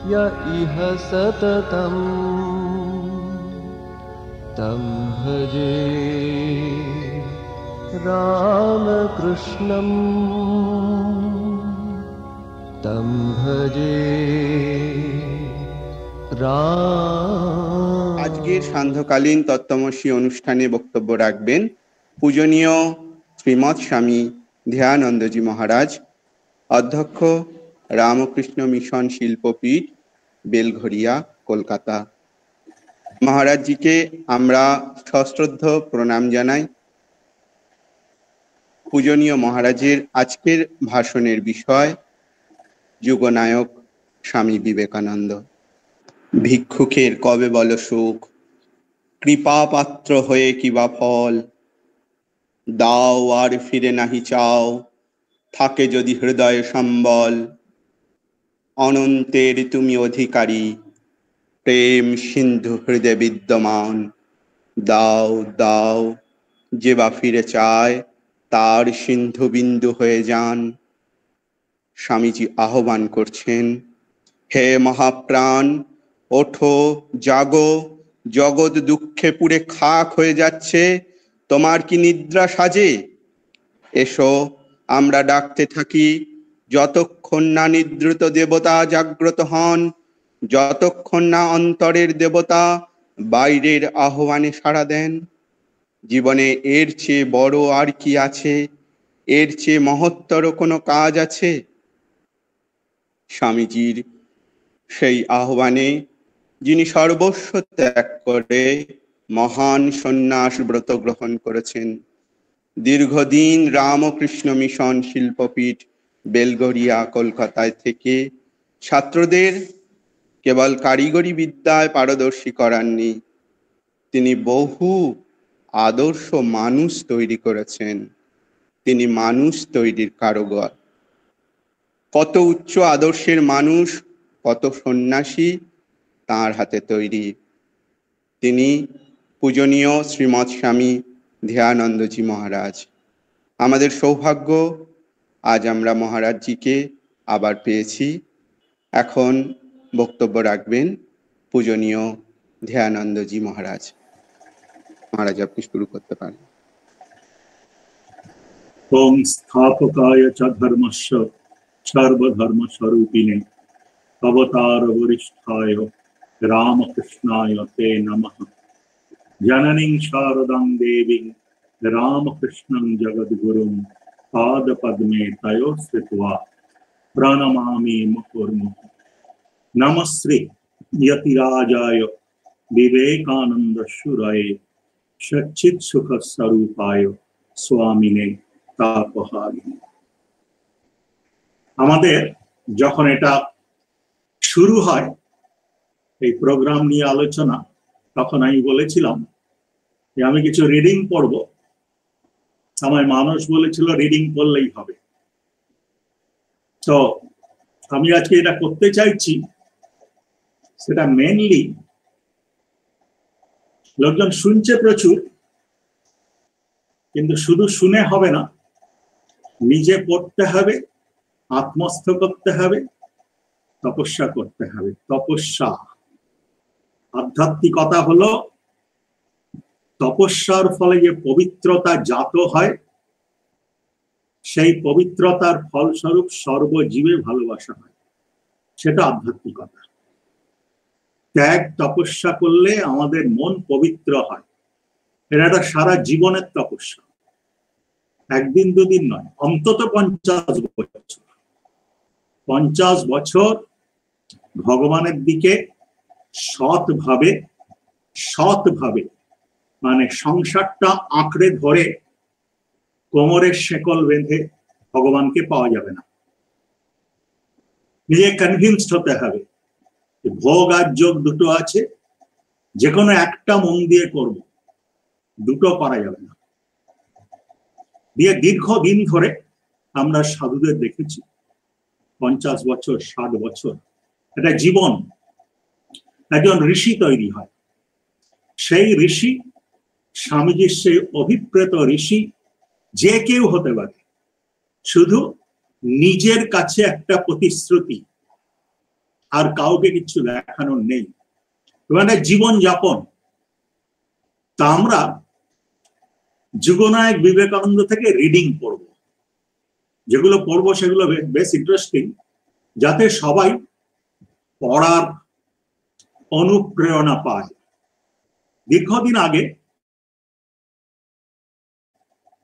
य इह सततं तं भजे रामकृष्णं तं भजे राम। আজকের সান্ধ্যকালীন তত্ত্বমসী অনুষ্ঠানে বক্তব্য রাখবেন পূজনীয় শ্রীমৎ স্বামী ধ্যানানন্দজি মহারাজ, অধ্যক্ষ রামকৃষ্ণ মিশন শিল্পপীঠ, বেলঘরিয়া, কলকাতা। মহারাজজিকে আমরা সশ্রদ্ধ প্রণাম জানাই। পূজনীয় মহারাজের আজকের ভাষণের বিষয় যুগনায়ক স্বামী বিবেকানন্দ। ভিক্ষুকের কবে বল সুখ, কৃপা পাত্র হয়ে কিবা ফল, দাও আর ফিরে নাহি চাও, থাকে যদি হৃদয় সম্বল। অনন্তের তুমি অধিকারী, প্রেম সিন্ধু হৃদয় বিদ্যমান, দাও দাও যে বা ফিরে চায়, তার সিন্ধু বিন্দু হয়ে যান। স্বামীজি আহ্বান করছেন, হে মহাপ্রাণ, ওঠো, জাগো, জগৎ দুঃখে পুড়ে খাক হয়ে যাচ্ছে, তোমার কি নিদ্রা সাজে? এসো, আমরা ডাকতে থাকি, যতক্ষণ না নিদ্রিত দেবতা জাগ্রত হন, যতক্ষণ না অন্তরের দেবতা বাইরের আহ্বানে সাড়া দেন। জীবনে এর চেয়ে বড় আর কি আছে? এর চেয়ে মহত্তর কোনো কাজ আছে? স্বামীজির সেই আহ্বানে যিনি সর্বস্ব ত্যাগ করে মহান সন্ন্যাস ব্রত গ্রহণ করেছেন, দীর্ঘদিন রামকৃষ্ণ মিশন শিল্পপীঠ, বেলঘরিয়া, কলকাতায় থেকে ছাত্রদের কেবল কারিগরি বিদ্যায় পারদর্শী করাননি, তিনি বহু আদর্শ মানুষ তৈরি করেছেন। তিনি মানুষ তৈরির কারিগর। কত উচ্চ আদর্শের মানুষ, কত সন্ন্যাসী তাঁর হাতে তৈরি। তিনি পূজনীয় শ্রীমৎ স্বামী ধ্যানানন্দজি মহারাজ। আমাদের সৌভাগ্য, আজ আমরা মহারাজজিকে আবার পেয়েছি। এখন বক্তব্য রাখবেন পূজনীয় ধ্যানানন্দজি মহারাজ। মহারাজ, আপনি শুরু করতে পারেন। ওম স্থাপকায় চ ধর্মস্য সর্বধর্মস্বরূপিণে অবতার বরিষ্ঠায় রামকৃষ্ণায় তে নমঃ। জননীং শারদাং দেবীং রামকৃষ্ণং জগদ্গুরুং পাদপদ্মে তয়ো স্থিত্বা প্রণমামি মুহুর্মুহুঃ। নমস্তে যতিরাজায় বিবেকানন্দ সুরায়ে সচ্চিৎ সুখ স্বরূপায় স্বামিনে তাপহারিণে। আমাদের যখন এটা শুরু হয় এই প্রোগ্রাম নিয়ে আলোচনা, তখন আমি বলেছিলাম যে আমি কিছু রিডিং পড়ব। আমার মানুষ বলেছিল রিডিং পড়লেই হবে, তো আমি আজকে এটা করতে চাইছি। সেটা মেনলি লোকজন শুনছে প্রচুর, কিন্তু শুধু শুনে হবে না, নিজে পড়তে হবে, আত্মস্থ করতে হবে, তপস্যা করতে হবে। তপস্যা, আধ্যাত্মিকতা হলো তপস্যার ফলে যে পবিত্রতা জাত হয়, সেই পবিত্রতার ফলস্বরূপ সর্বজীবে ভালোবাসা হয়, সেটা আধ্যাত্মিকতা। ত্যাগ তপস্যা করলে আমাদের মন পবিত্র হয়। এটা একটা সারা জীবনের তপস্যা, একদিন দুদিন নয়, অন্তত 50 বছর। 50 বছর ভগবানের দিকে সৎভাবে মানে সংসারটা আঁকড়ে ধরে কোমরের শেকল বেঁধে ভগবানকে পাওয়া যাবে না। নিজে কনভিন্সড হতে হবে ভোগ আর যোগ দুটো আছে, যে কোনো একটা মন দিয়ে করব, দুটো করা যাবে না। দিয়ে দীর্ঘদিন ধরে আমরা সাধুদের দেখেছি 50 বছর 60 বছর একটা জীবন, একজন ঋষি তৈরি হয়। সেই ঋষি, স্বামীজির সেই অভিপ্রেত ঋষি যে কেউ হতে পারে, শুধু নিজের কাছে একটা প্রতিশ্রুতি, আর কাউকে কিছু দেখানোর নেই, মানে জীবন যাপন। তা আমরা যুগনায়ক বিবেকানন্দ থেকে রিডিং পড়ব, যেগুলো পড়বো সেগুলো বেশ ইন্টারেস্টিং, যাতে সবাই পড়ার অনুপ্রেরণা পায়। দীর্ঘদিন আগে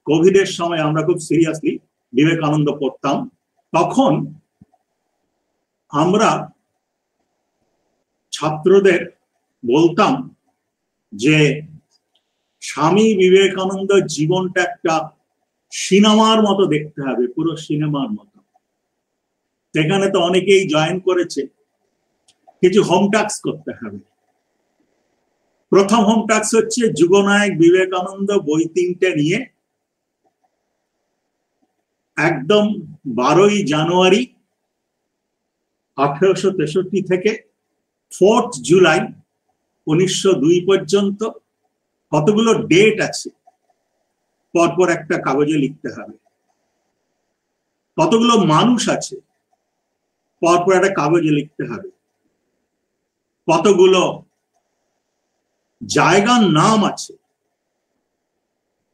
কোভিডের সময় আমরা খুব সিরিয়াসলি বিবেকানন্দ পড়তাম। তখন আমরা ছাত্রদের বলতাম যে স্বামী বিবেকানন্দ জীবনটা একটা সিনেমার মতো দেখতে হবে, পুরো সিনেমার মতো। সেখানে তো অনেকেই জয়েন করেছে, কিছু হোম টাস্ক করতে হবে। প্রথম হোম টাস্ক হচ্ছে যুগনায়ক বিবেকানন্দ বই 3টে নিয়ে একদম 12ই জানুয়ারি 1863 থেকে 4 জুলাই 1902 পর্যন্ত কতগুলো ডেট আছে পরপর একটা কাগজে লিখতে হবে। কতগুলো মানুষ আছে পরপর একটা কাগজে লিখতে হবে। কতগুলো জায়গার নাম আছে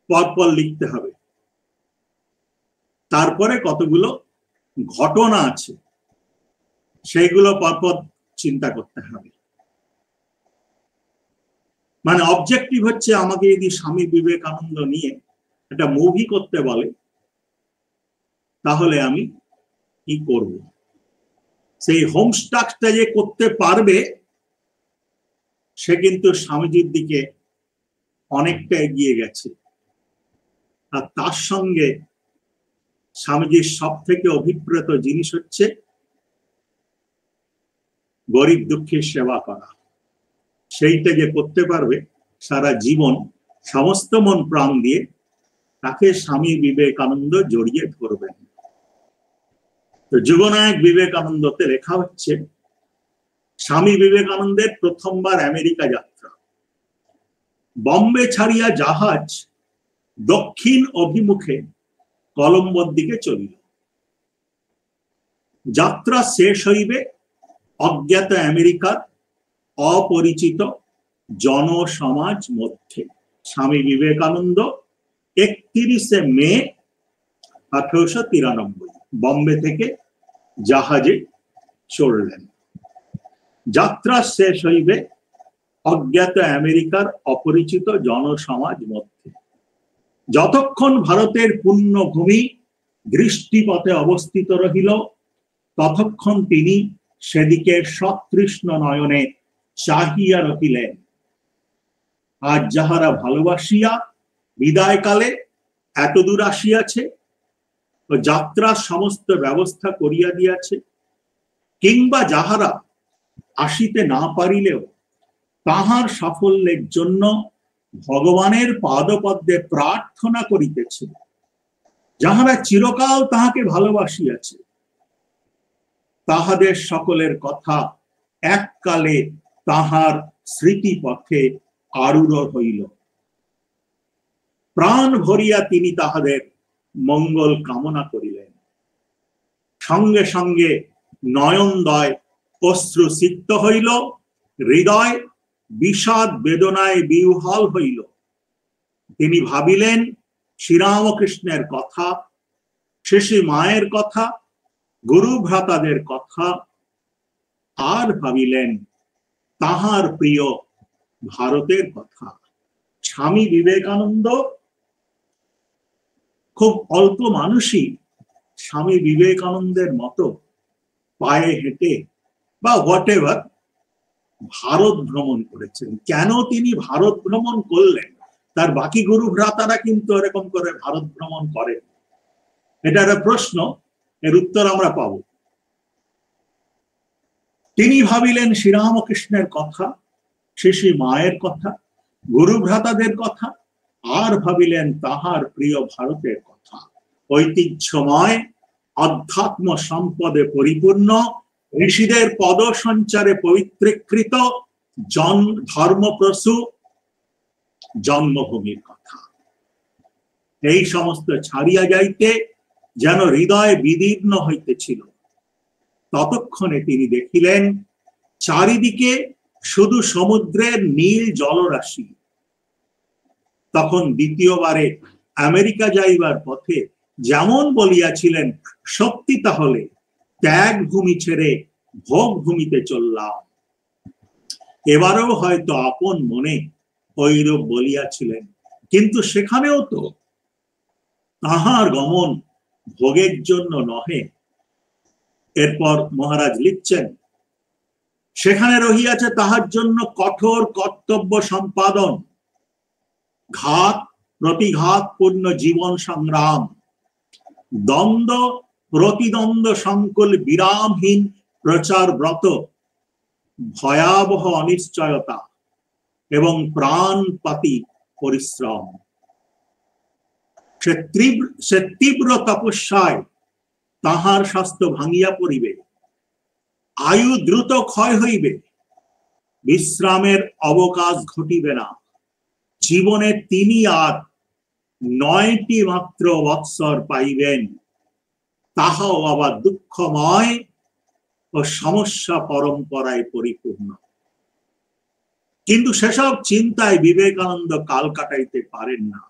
পরপর লিখতে হবে। তারপরে কতগুলো ঘটনা আছে সেইগুলো পরপর চিন্তা করতে হবে। মানে অবজেক্টিভ হচ্ছে, আমাকে যদি স্বামী বিবেকানন্দ নিয়ে একটা মুভি করতে বলে তাহলে আমি কি করব। সেই হোম টাস্কটা যে করতে পারবে সে কিন্তু স্বামীজির দিকে অনেকটা এগিয়ে গেছে। আর তার সঙ্গে স্বামীজির সব থেকে অভিপ্রেত জিনিস হচ্ছে গরিব দুঃখের সেবা করা। সেইটা যে করতে পারবে সারা জীবন সমস্ত মন প্রাণ দিয়ে, তাকে স্বামী বিবেকানন্দ জড়িয়ে ধরবেন। তো যুগনায়ক বিবেকানন্দতে লেখা হচ্ছে স্বামী বিবেকানন্দের প্রথমবার আমেরিকা যাত্রা। বম্বে ছাড়িয়া জাহাজ দক্ষিণ অভিমুখে কলম্বোর দিকে চলিল। যাত্রা শেষ হইবে অজ্ঞাত আমেরিকার অপরিচিত জনসমাজ মধ্যে। স্বামী বিবেকানন্দ 31শে মে 1893 বম্বে থেকে জাহাজে চড়লেন। যাত্রা শেষ হইবে অজ্ঞাত আমেরিকার অপরিচিত জনসমাজ মধ্যে। যতক্ষণ ভারতের পুণ্যভূমি দৃষ্টিপথে অবস্থিত রহিল, ততক্ষণ তিনি সেদিকে সতৃষ্ণ নয়নে চাহিয়া রহিলেন। আজ যাহারা ভালোবাসিয়া বিদায়কালে এতদূর আসিয়াছে ও যাত্রার সমস্ত ব্যবস্থা করিয়া দিয়াছে, কিংবা যাহারা আসিতে না পারিলেও তাহার সাফল্যের জন্য ভগবানের পাদপদ্মে প্রার্থনা করিতেছে, যাহারা চিরকাল তাহাকে ভালোবাসিয়াছে, তাহাদের সকলের কথা এককালে তাহার স্মৃতিপথে আরূঢ় হইল। প্রাণ ভরিয়া তিনি তাহাদের মঙ্গল কামনা করিলেন। সঙ্গে সঙ্গে নয়নদয় অশ্রু সিক্ত হইল, হৃদয় বিষাদ বেদনায় বিহ্বল হইল। তিনি ভাবিলেন শ্রীরামকৃষ্ণের কথা, শেষে মায়ের কথা, গুরু ভ্রাতাদের কথা, আর ভাবিলেন তাহার প্রিয় ভারতের কথা। স্বামী বিবেকানন্দ, খুব অল্প মানুষই স্বামী বিবেকানন্দের মতো পায়ে হেঁটে বা হোয়াটএভার ভারত ভ্রমণ করেছেন। কেন তিনি ভারত ভ্রমণ করলেন? তার বাকি গুরু ভ্রাতারা কিন্তু এরকম করে ভারত ভ্রমণ করেন। এটা একটা প্রশ্ন, এর উত্তর আমরা পাবো। তিনি ভাবিলেন শ্রীরামকৃষ্ণের কথা, শেষে মায়ের কথা, গুরু ভ্রাতাদের কথা, আর ভাবিলেন তাহার প্রিয় ভারতের কথা। ঐতিহ্যময়, অধ্যাত্ম সম্পদে পরিপূর্ণ, ঋষিদের পদ সঞ্চারে পবিত্রীকৃত ধর্মপ্রসূ জন্মভূমির কথা। এই সমস্ত ছাড়িয়া যাইতে যেন হৃদয় বিদীর্ণ হইতেছিল। ততক্ষণে তিনি দেখিলেন চারিদিকে শুধু সমুদ্রের নীল জলরাশি। তখন দ্বিতীয়বারে আমেরিকা যাইবার পথে যেমন বলিয়াছিলেন, সত্যি তাহলে ত্যাগ ভূমি ছেড়ে ভোগ ভূমিতে চললাম। এবারেও হয়তো আপন মনে ঐরূপ বলিয়াছিলেন, কিন্তু সেখানেও তো তাহার গমন ভোগের জন্য নহে। এরপর মহারাজ লিখছেন, সেখানে রহিয়াছে তাহার জন্য কঠোর কর্তব্য সম্পাদন, ঘাত প্রতিঘাত পূর্ণ জীবন সংগ্রাম, দ্বন্দ্ব প্রতিদ্বন্দ্ব সংকুল বিরামহীন প্রচার ব্রত, ভয়াবহ অনিশ্চয়তা এবং প্রাণপাতী পরিশ্রম। সে তীব্র তপস্যায় তাহার স্বাস্থ্য ভাঙিয়া পড়িবে, আয়ু দ্রুত ক্ষয় হইবে, বিশ্রামের অবকাশ ঘটিবে না। জীবনে তিনি আর 9টি মাত্র বৎসর পাইবেন, তাহাও আবার দুঃখময় ও সমস্যা পরম্পরায় পরিপূর্ণ। কিন্তু সেসব চিন্তায় বিবেকানন্দ কাল কাটাইতে পারেন না।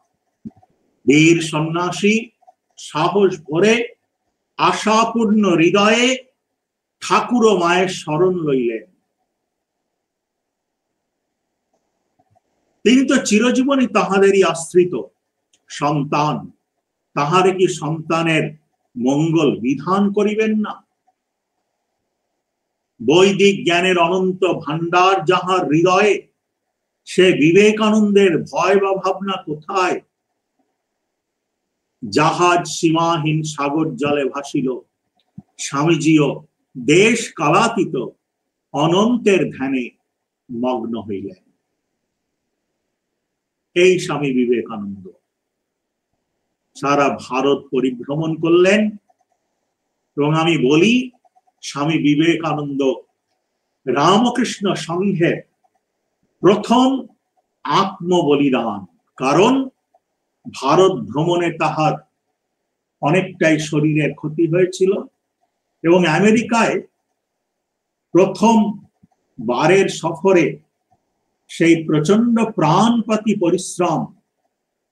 বীর সন্ন্যাসী সাহস ভরে আশাপূর্ণ হৃদয়ে ঠাকুর ও মায়ের শরণ লইলেন। তিনি তো চিরজীবনই তাহাদেরই আশ্রিত সন্তান, তাহারে কি সন্তানের মঙ্গল বিধান করিবেন না? বৈদিক জ্ঞানের অনন্ত ভান্ডার যাহার হৃদয়ে, সে বিবেকানন্দের ভয় বা ভাবনা কোথায়? জাহাজ সীমাহীন সাগর জলে ভাসিল, স্বামীজিও দেশ কালাতীত অনন্তের ধ্যানে মগ্ন হইলেন। এই স্বামী বিবেকানন্দ সারা ভারত পরিভ্রমণ করলেন। এবং আমি বলি, স্বামী বিবেকানন্দ রামকৃষ্ণ সংঘের প্রথম আত্মবলিদান। কারণ ভারত ভ্রমণে তাহার অনেকটাই শরীরের ক্ষতি হয়েছিল এবং আমেরিকায় প্রথম বারের সফরে সেই প্রচন্ড প্রাণপাতী পরিশ্রম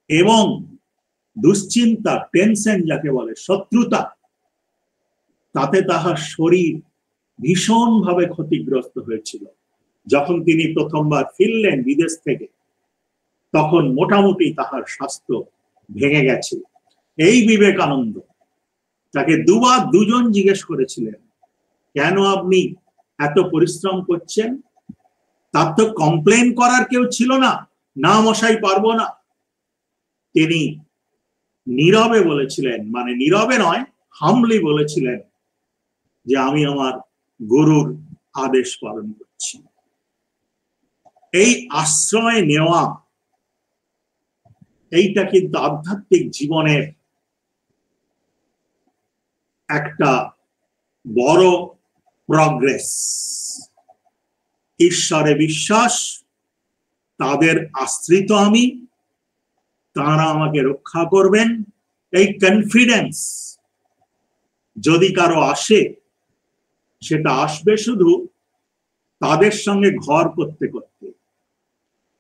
এবং দুশ্চিন্তা, টেনশন যাকে বলে, শত্রুতা, তাতে তাহার শরীর ভীষণভাবে ক্ষতিগ্রস্ত হয়েছিল। যখন তিনি প্রথমবার ফিরলেন বিদেশ থেকে, তখন মোটামুটি তাহার স্বাস্থ্য ভেঙে গেছে। এই বিবেকানন্দ, তাকে দুবার দুজন জিজ্ঞেস করেছিলেন, কেন আপনি এত পরিশ্রম করছেন? তার তো কমপ্লেন করার কেউ ছিল না, না মশাই পারবো না। তিনি নীরবে বলেছিলেন, মানে নীরবে নয়, হামলি বলেছিলেন যে আমি আমার গুরুর আদেশ পালন করছি। এই আশ্রয় নেওয়া, এইটা কিন্তু আধ্যাত্মিক জীবনের একটা বড় প্রগ্রেস। ঈশ্বরে বিশ্বাস, তাদের আশ্রিত আমি, তারা আমাকে রক্ষা করবেন, এই কনফিডেন্স যদি কারো আসে, সেটা আসবে শুধু তাদের সঙ্গে ঘর করতে করতে।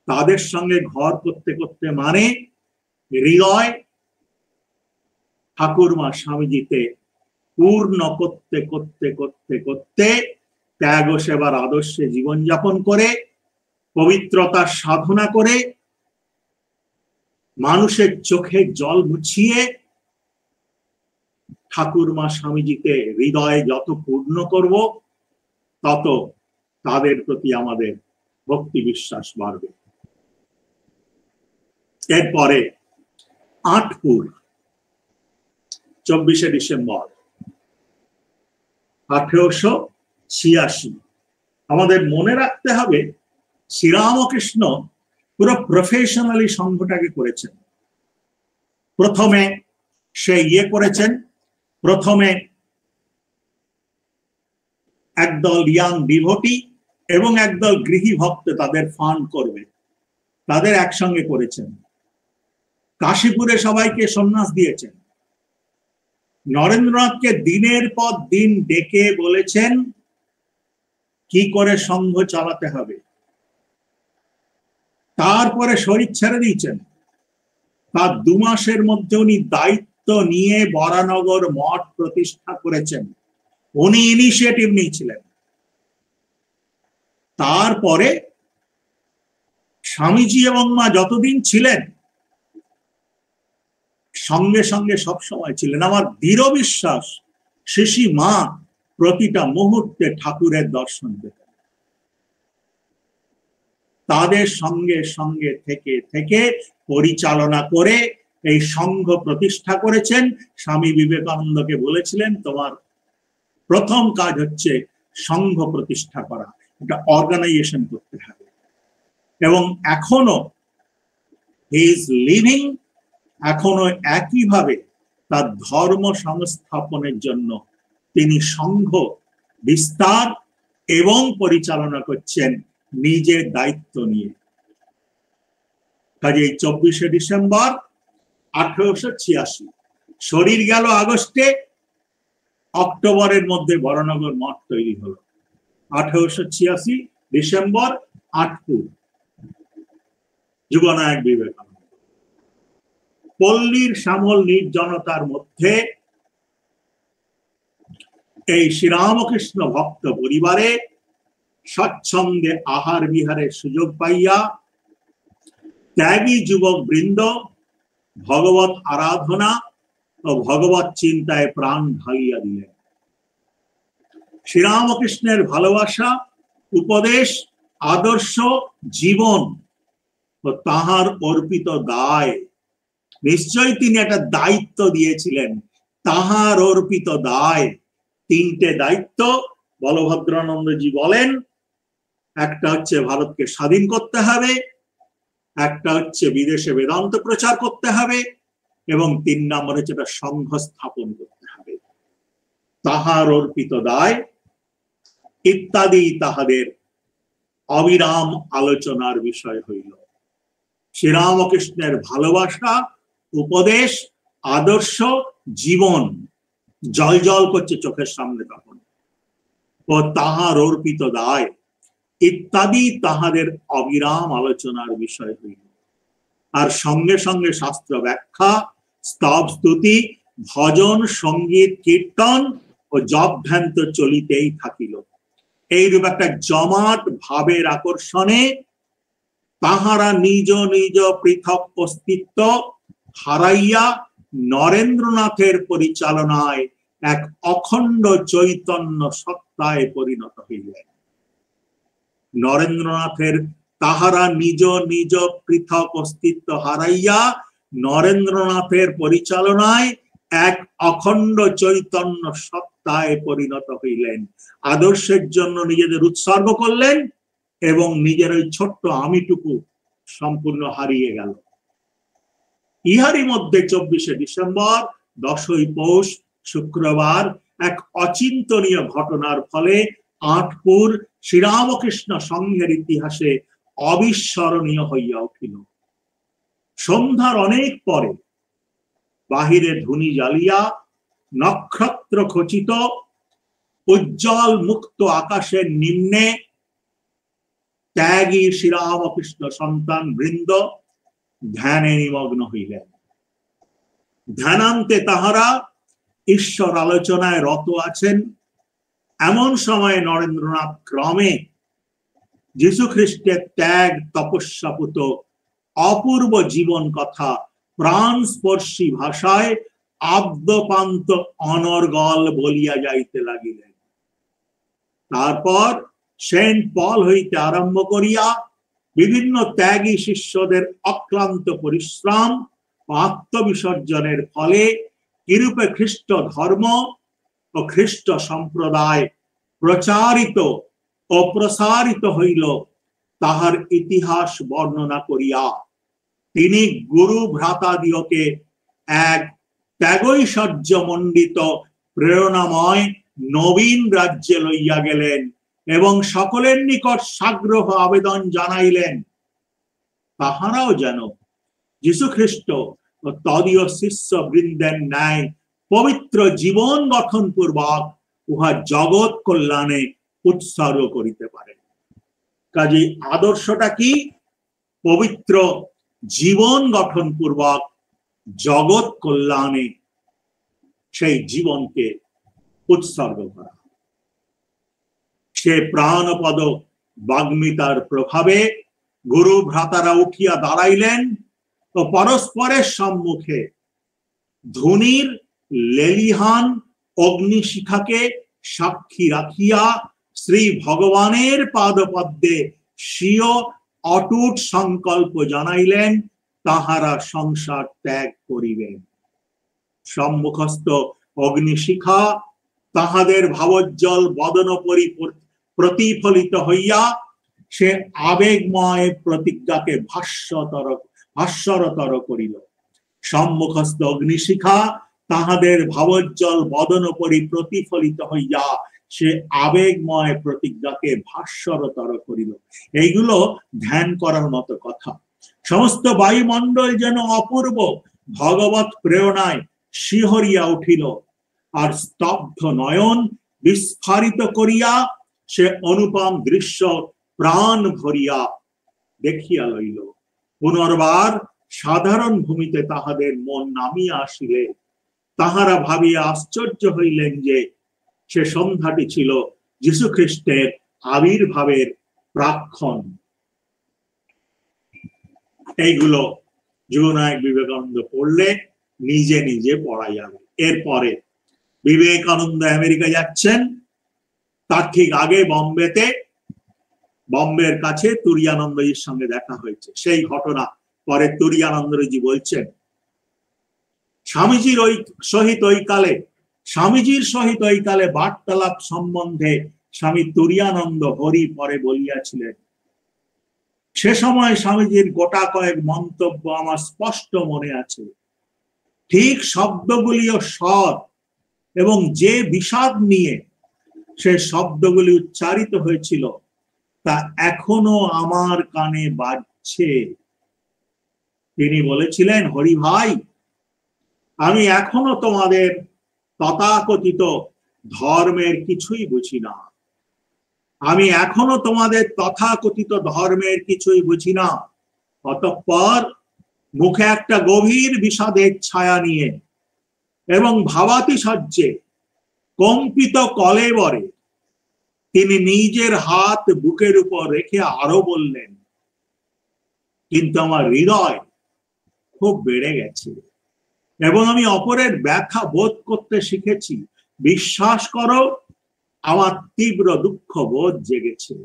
তাদের সঙ্গে ঘর করতে করতে মানে হৃদয় ঠাকুরমা স্বামীজিতে পূর্ণ করতে করতে করতে করতে, ত্যাগ ও সেবার আদর্শে জীবনযাপন করে, পবিত্রতার সাধনা করে, মানুষের চোখে জল মুছিয়ে ঠাকুরমা স্বামীজিতে হৃদয়ে যত পূর্ণ করব, তত তাদের প্রতি আমাদের ভক্তি বিশ্বাস বাড়বে। এরপরে আটপুর, 24শে ডিসেম্বর 1886। আমাদের মনে রাখতে হবে, শ্রীরামকৃষ্ণ পুরো প্রফেশনালি সংঘটাকে করেছেন। প্রথমে সে করেছেন, প্রথমে একদল ইয়াং ডিভোটি এবং একদল গৃহী ভক্ত তাদের ফান্ড করবে, তাদের একসঙ্গে করেছেন। কাশীপুরে সবাইকে সন্ন্যাস দিয়েছেন। নরেন্দ্রনাথকে দিনের পর দিন ডেকে বলেছেন কি করে সংঘ চালাতে হবে। তারপরে শরীর ছেড়ে দিয়েছেন। তার 2 মাসের মধ্যে উনি দায়িত্ব নিয়ে বরানগর মঠ প্রতিষ্ঠা করেছেন। উনি ইনিশিয়েটিভ নিয়েছিলেন। তারপরে স্বামীজি এবং মা যতদিন ছিলেন সঙ্গে সঙ্গে সব সময় ছিলেন। আমার দৃঢ় বিশ্বাস শিশি মা প্রতিটা মুহূর্তে ঠাকুরের দর্শন পেতেন। তাদের সঙ্গে সঙ্গে থেকে থেকে পরিচালনা করে এই সংঘ প্রতিষ্ঠা করেছেন। স্বামী বিবেকানন্দকে বলেছিলেন তোমার প্রথম কাজ হচ্ছে সংঘ প্রতিষ্ঠা করা, এটা অর্গানাইজেশন করতে হবে। এবং এখনো হি ইজ লিভিং, এখনো একইভাবে তার ধর্ম সংস্থাপনের জন্য তিনি সংঘ বিস্তার এবং পরিচালনা করছেন নিজের দায়িত্ব নিয়ে। কাজে 24শে ডিসেম্বর 1886 শরীর গেল আগস্টে, অক্টোবরের মধ্যে বরানগর মঠ তৈরি হলো। 1886 ডিসেম্বর 8পুর, যুবনায়ক বিবেকানন্দ। পল্লীর শ্যামল নির্জনতার মধ্যে এই শ্রীরামকৃষ্ণ ভক্ত পরিবারে স্বচ্ছন্দে আহার বিহারের সুযোগ পাইয়া ত্যাগী যুবক বৃন্দ ভগবত আরাধনা ও ভগবত চিন্তায় প্রাণ ঢালিয়া দিলেন। শ্রীরামকৃষ্ণের ভালোবাসা, উপদেশ, আদর্শ, জীবন ও তাহার অর্পিত দায়, নিশ্চয়ই তিনি একটা দায়িত্ব দিয়েছিলেন, তাহার অর্পিত দায়। 3টে দায়িত্ব বলভদ্রানন্দজি বলেন, একটা হচ্ছে ভারতকে স্বাধীন করতে হবে, একটা হচ্ছে বিদেশে বেদান্ত প্রচার করতে হবে, এবং 3 নম্বর হচ্ছে একটা সংঘ স্থাপন করতে হবে। তাহার অর্পিত দায় ইত্যাদি তাহাদের অবিরাম আলোচনার বিষয় হইল। শ্রীরামকৃষ্ণের ভালোবাসা, উপদেশ, আদর্শ, জীবন জল জল করছে চোখের সামনে তখন। ও তাহার অর্পিত দায় ইত্যাদি তাহাদের অবিরাম আলোচনার বিষয় হইল। আর সঙ্গে সঙ্গে শাস্ত্র ব্যাখ্যা, স্তব স্তুতি, ভজন, সঙ্গীত, কীর্তন ও জপধ্যান তো চলিতেই থাকিল। এইরূপ একটা জমাট ভাবের আকর্ষণে তাহারা নিজ নিজ পৃথক অস্তিত্ব হারাইয়া নরেন্দ্রনাথের পরিচালনায় এক অখণ্ড চৈতন্য সত্তায় পরিণত হইলেন। নরেন্দ্রনাথের তাহারা নিজ নিজ পৃথক অস্তিত্ব হারাইয়া নরেন্দ্রনাথের পরিচালনায় এক অখণ্ড চৈতন্য সত্তায় পরিণত হইলেন। আদর্শের জন্য নিজেদের উৎসর্গ করলেন এবং নিজের ওই ছোট্ট আমিটুকু সম্পূর্ণ হারিয়ে গেল। ইহারই মধ্যে 24শে ডিসেম্বর 10ই পৌষ শুক্রবার এক অচিন্তনীয় ঘটনার ফলে 8পুর শ্রীরামকৃষ্ণ সংঘের ইতিহাসে অবিস্মরণীয় হইয়া উঠিল। সন্ধ্যার অনেক পরে বাহিরে ধুনি জ্বালিয়া নক্ষত্র খচিত উজ্জ্বল মুক্ত আকাশের নিম্নে ত্যাগী শ্রীরামকৃষ্ণ সন্তান বৃন্দ ধ্যানে নিমগ্ন হইলেন। ধ্যানান্তে তাহারা ঈশ্বর আলোচনায় রত আছেন। এমন সময় নরেন্দ্রনাথ ক্রমে যীশু খ্রিস্টের ত্যাগ তপস্যাপুত অপূর্ব জীবন কথা প্রাণস্পর্শী ভাষায় আদ্যপান্ত অনর্গল বলিয়া যাইতে লাগিলেন। তারপর সেন্ট পল হইতে আরম্ভ করিয়া বিভিন্ন ত্যাগী শিষ্যদের অক্লান্ত পরিশ্রম ও আত্মবিসর্জনের ফলে কিরূপে খ্রিস্ট ধর্ম ও খ্রিস্ট সম্প্রদায় প্রচারিত ও প্রসারিত হইল তাহার ইতিহাস বর্ণনা করিয়া তিনি গুরু ভ্রাতাদিওকে এক ত্যাগৈশ্বর্য মণ্ডিত প্রেরণাময় নবীন রাজ্যে লইয়া গেলেন এবং সকলের নিকট সাগ্রহ আবেদন জানাইলেন তাহারাও যেন যীশু খ্রিস্ট ও তদীয় শিষ্য বৃন্দের ন্যায় পবিত্র জীবন গঠন পূর্বক উহা জগৎ কল্যাণে উৎসর্গ করিতে পারে। কাজে আদর্শটা কি? পবিত্র জীবন গঠন পূর্বক জগৎ কল্যাণে সেই জীবনকে উৎসর্গ করা। সে প্রাণপদ বাগ্মিতার প্রভাবে গুরু ভ্রাতারা উঠিয়া দাঁড়াইলেন ও পরস্পরের সম্মুখে ধুনির লেলিহান অগ্নিশিখাকে সাক্ষী রাখিয়া শ্রী ভগবানের পাদপদ্মে স্বীয় অটুট সংকল্প জানাইলেন, তাহারা সংসার ত্যাগ করিবেন। সম্মুখস্থ অগ্নিশিখা তাহাদের ভাবোজ্জ্বল বদন প্রতিফলিত হইয়া সে আবেগময় প্রতিজ্ঞাকে ভাস্বরতর করিল। সম্মুখস্থ অগ্নিশিখা তাহাদের ভাবোজ্জ্বল বদন প্রতিফলিত হইয়া সে আবেগময় প্রতিজ্ঞাকে ভাস্বরতর করিল। এইগুলো ধ্যান করার মতো কথা। সমস্ত বায়ুমণ্ডল যেন অপূর্ব ভগবত প্রেরণায় শিহরিয়া উঠিল, আর স্তব্ধ নয়ন বিস্ফারিত করিয়া সে অনুপম দৃশ্য প্রাণ ভরিয়া দেখিয়া লইল। পুনর্বার সাধারণ ভূমিতে তাহাদের মন নামিয়া আসিলে তাহারা ভাবিয়া আশ্চর্য হইলেন যে সে সন্ধ্যাটি ছিল যীশু খ্রিস্টের আবির্ভাবের প্রাক্ষণ। এইগুলো যুগনায়ক বিবেকানন্দ পড়লে নিজে নিজে পড়া যাবে। এরপরে বিবেকানন্দ আমেরিকা যাচ্ছেন, তার ঠিক আগে বম্বের কাছে তুরিয়ানন্দজির সঙ্গে দেখা হয়েছে। সেই ঘটনা পরে তুরিয়ানন্দজি বলছেন, স্বামীজির সহিত ওই কালে বার্তালাপ সম্বন্ধে স্বামী তুরিয়ানন্দ হরি পরে বলিয়াছিলেন। সে সময় স্বামীজির গোটা কয়েক মন্তব্য আমার স্পষ্ট মনে আছে। ঠিক শব্দগুলিও সৎ এবং যে বিষাদ নিয়ে সে শব্দগুলি উচ্চারিত হয়েছিল তা এখনো আমার কানে বাজছে। তিনি বলেছিলেন, হরি ভাই, আমি এখনো তোমাদের তথাকথিত ধর্মের কিছুই বুঝি না। আমি এখনো তোমাদের তথাকথিত ধর্মের কিছুই বুঝি না। অতঃপর মুখে একটা গভীর বিষাদের ছায়া নিয়ে এবং ভাবাতিশয্যে কম্পিত কলেবরে তিনি নিজের হাত বুকের উপর রেখে আরো বললেন, কিন্তু আমার হৃদয় খুব বেড়ে গেছে এবং আমি অপরের ব্যাখ্যা বোধ করতে শিখেছি। বিশ্বাস করো, আমার তীব্র দুঃখ বোধ জেগেছে।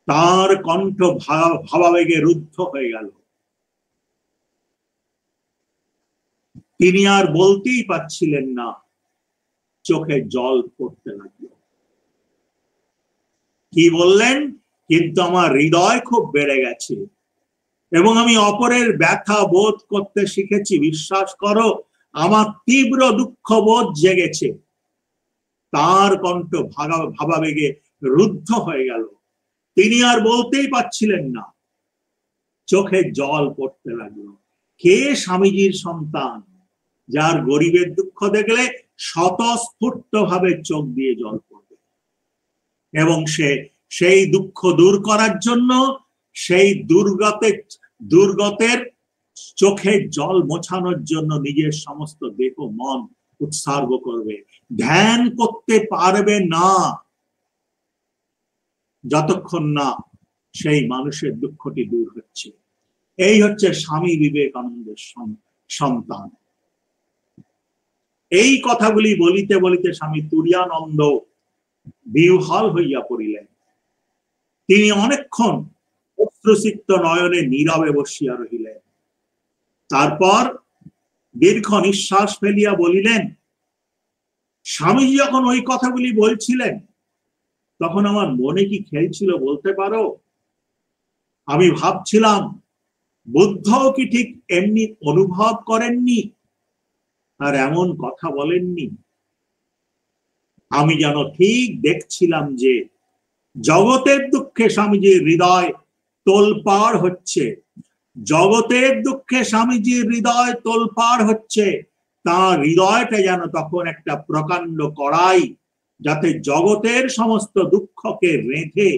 তার কণ্ঠ ভাবাবেগে রুদ্ধ হয়ে গেল। তিনি আর বলতেই পারছিলেন না, চোখে জল পড়তে লাগলো। কি বললেন? কিন্তু আমার হৃদয় খুব বেড়ে গেছে এবং আমি অপরের ব্যথা বোধ করতে শিখেছি। বিশ্বাস করো, আমার তীব্র দুঃখ বোধ জেগেছে। তার কণ্ঠ ভাবাবেগে রুদ্ধ হয়ে গেল। তিনি আর বলতেই পারছিলেন না, চোখে জল পড়তে লাগলো। কে স্বামীজির সন্তান যার গরিবের দুঃখ দেখলে স্বতঃস্ফূর্ত ভাবে চোখ দিয়ে জল পড়বে এবং সে সেই দুঃখ দূর করার জন্য সেই দুর্গতের চোখে জল মোছানোর জন্য নিজের সমস্ত দেহ মন উৎসর্গ করবে। ধ্যান করতে পারবে না যতক্ষণ না সেই মানুষের দুঃখটি দূর হচ্ছে। এই হচ্ছে স্বামী বিবেকানন্দের সন্তান। এই কথাগুলি বলিতে বলিতে স্বামী তুরিয়ানন্দ বিহ্বল হইয়া পড়িলেন। তিনি অনেকক্ষণ অশ্রুসিক্ত নয়নে নীরবে বসিয়া রহিলেন। তারপর দীর্ঘ নিঃশ্বাস ফেলিয়া বলিলেন, স্বামীজি যখন ওই কথাগুলি বলছিলেন তখন আমার মনে কি খেলছিল বলতে পারো? আমি ভাবছিলাম, বুদ্ধও কি ঠিক এমনি অনুভব করেননি আর এমন কথা বলেননি? আমি যেন ঠিক দেখছিলাম যে জগতের দুঃখে স্বামীজির হৃদয় তোলপাড় হচ্ছে। জগতের দুঃখে স্বামীজির হৃদয় তোলপাড় হচ্ছে। তার হৃদয়টা যেন তখন একটা প্রকাণ্ড কড়াই, যাতে জগতের সমস্ত দুঃখকে রেঁধে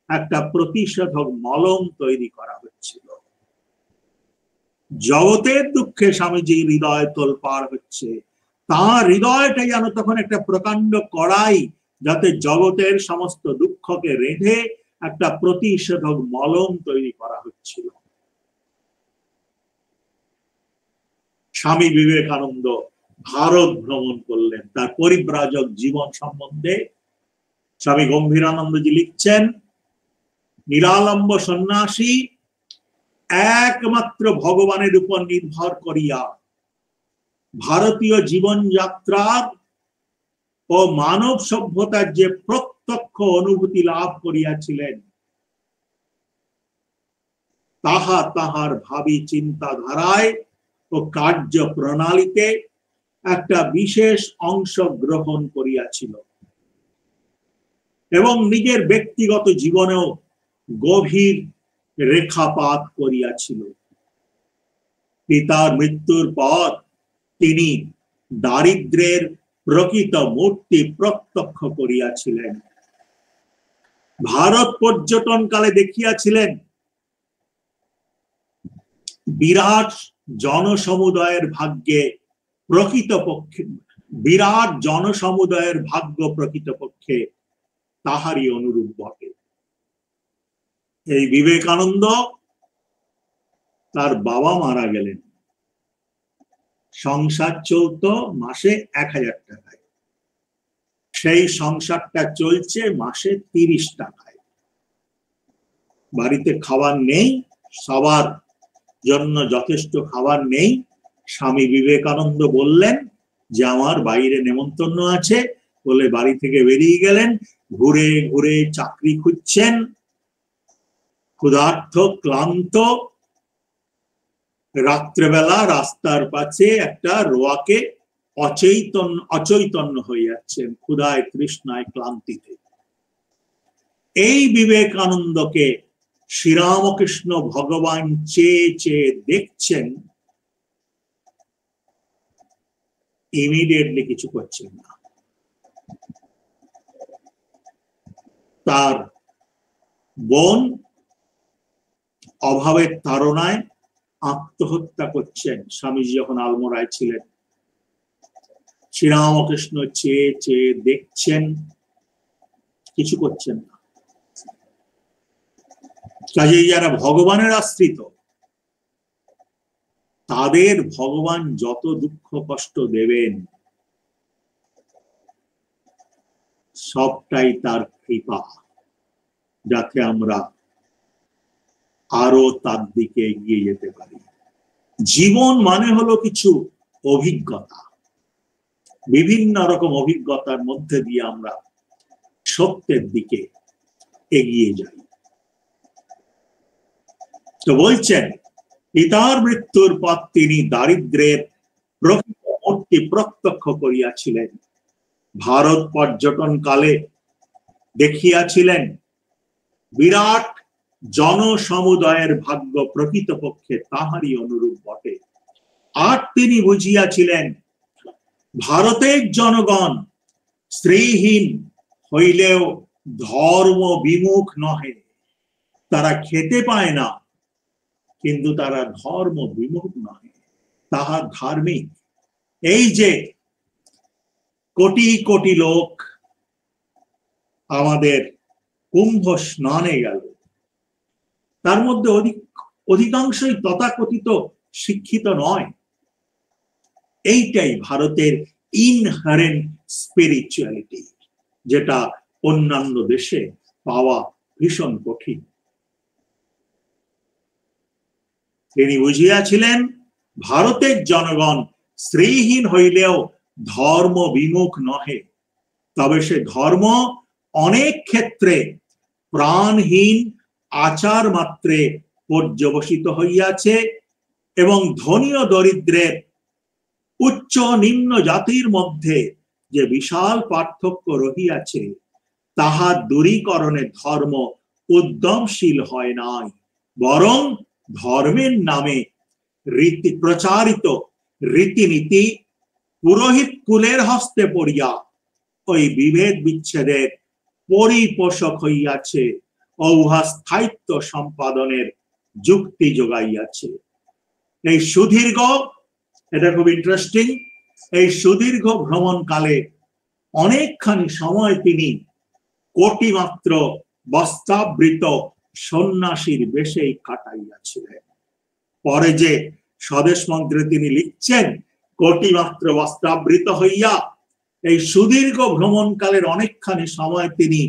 একটা প্রতিষেধক মলম তৈরি করা হচ্ছিল। জগতের দুঃখে স্বামীজি হৃদয় তোলপাড় হচ্ছে, তার হৃদয়টা যেন তখন একটা প্রকাণ্ড কড়াই, যাতে জগতের সমস্ত দুঃখকে রেঁধে একটা প্রতিষেধক মলম তৈরি করা হচ্ছিল। স্বামী বিবেকানন্দ ভারত ভ্রমণ করলেন। তার পরিব্রাজক জীবন সম্বন্ধে স্বামী গম্ভীরানন্দজি লিখছেন, নিরালম্ব সন্ন্যাসী একমাত্র ভগবানের উপর নির্ভর করিয়া ভারতীয় জীবনযাত্রার ও মানব সভ্যতার যে প্রত্যক্ষ অনুভূতি লাভ করিয়াছিলেন, তাহা তাহার ভাবী চিন্তাধারায় ও কার্য প্রণালীতে একটা বিশেষ অংশ গ্রহণ করিয়াছিল এবং নিজের ব্যক্তিগত জীবনেও গভীর রেখাপাত করিয়াছিল। পিতার মৃত্যুর পর তিনি দারিদ্র্যের প্রকৃত মূর্তি প্রত্যক্ষ করিয়াছিলেন। ভারত পর্যটন কালে দেখিয়াছিলেন বিরাট জনসমুদায়ের ভাগ্যে প্রকৃতপক্ষে বিরাট জনসমুদায়ের ভাগ্য প্রকৃতপক্ষে তাহারই অনুরূপ বটে। এই বিবেকানন্দ, তার বাবা মারা গেলেন, সংসার চলত মাসে 1000 টাকায়, সেই সংসারটা চলছে মাসে 30 টাকায়। বাড়িতে খাবার নেই, সবার জন্য যথেষ্ট খাবার নেই। স্বামী বিবেকানন্দ বললেন যে আমার বাইরে নেমন্তন্ন আছে বলে বাড়ি থেকে বেরিয়ে গেলেন। ঘুরে ঘুরে চাকরি খুঁজছেন, ক্ষুধার্ত ক্লান্ত, রাত্রেবেলা রাস্তার পাশে একটা রোয়াকে অচৈতন্য হয়ে যাচ্ছেন, ক্ষুধায় তৃষ্ণায় ক্লান্তিতে। এই বিবেকানন্দকে শ্রীরামকৃষ্ণ ভগবান চেয়ে চেয়ে দেখছেন, ইমিডিয়েটলি কিছু করছেন না। তার বোন অভাবের তাড়নায় আত্মহত্যা করছেন। স্বামীজি যখন আলমোড়ায় ছিলেন, শ্রীরামকৃষ্ণ চেয়ে চেয়ে দেখছেন, কিছু করছেন না। কাজেই যারা ভগবানের আশ্রিত, তাদের ভগবান যত দুঃখ কষ্ট দেবেন সবটাই তার কৃপা, যাতে আমরা আরো তার দিকে এগিয়ে যেতে পারি। জীবন মানে হলো কিছু অভিজ্ঞতা, বিভিন্ন রকম অভিজ্ঞতার মধ্যে দিয়ে আমরা সত্যের দিকে এগিয়ে যাই। তো বলছেন, পিতার মৃত্যুর পর তিনি দারিদ্র্যের প্রকৃত মূর্তি প্রত্যক্ষ করিয়াছিলেন। ভারত পর্যটন কালে দেখিয়াছিলেন বিরাট জনসমুদায়ের ভাগ্য প্রকৃতপক্ষে তাহারই অনুরূপ বটে। আর তিনি বুঝিয়াছিলেন ভারতের জনগণ শ্রীহীন হইলেও ধর্ম বিমুখ নহে। তারা খেতে পায় না, কিন্তু তারা ধর্ম বিমুখ নহে, তাহা ধার্মিক। এই যে কোটি কোটি লোক আমাদের কুম্ভ স্নানে গেল, তার মধ্যে অধিকাংশই তথাকথিত শিক্ষিত নয়। এইটাই ভারতের ইনহারেন্ট স্পিরিচুয়ালিটি, যেটা অন্যান্য দেশে পাওয়া ভীষণ কঠিন। তিনি বুঝিয়াছিলেন ভারতের জনগণ শ্রীহীন হইলেও ধর্ম বিমুখ নহে, তবে সে ধর্ম অনেক ক্ষেত্রে প্রাণহীন আচার মাত্রে পর্যবসিত হইয়াছে এবং ধনী ও দরিদ্রের, উচ্চ নিম্ন জাতির মধ্যে যে বিশাল পার্থক্য রহিয়াছে তাহা দূরীকরণে ধর্ম উদ্যমশীল হয় নাই, বরং ধর্মের নামে প্রচারিত রীতিনীতি পুরোহিত কুলের হস্তে পড়িয়া ওই বিভেদ বিচ্ছেদের পরিপোষক হইয়াছে ও উহা স্থায়িত্ব সম্পাদনের যুক্তি যোগাইয়াছে। এই সুদীর্ঘ, এটা খুব ইন্টারেস্টিং, এই সুদীর্ঘ ভ্রমণকালে অনেকখানি সময় তিনি কোটিমাত্র বস্ত্রাবৃত সন্ন্যাসীর বেশেই কাটাইয়াছিলেন। পরে যে স্বদেশ মন্ত্রে তিনি লিখছেন, কোটিমাত্র বস্ত্রাবৃত হইয়া, এই সুদীর্ঘ ভ্রমণকালের অনেকখানি সময় তিনি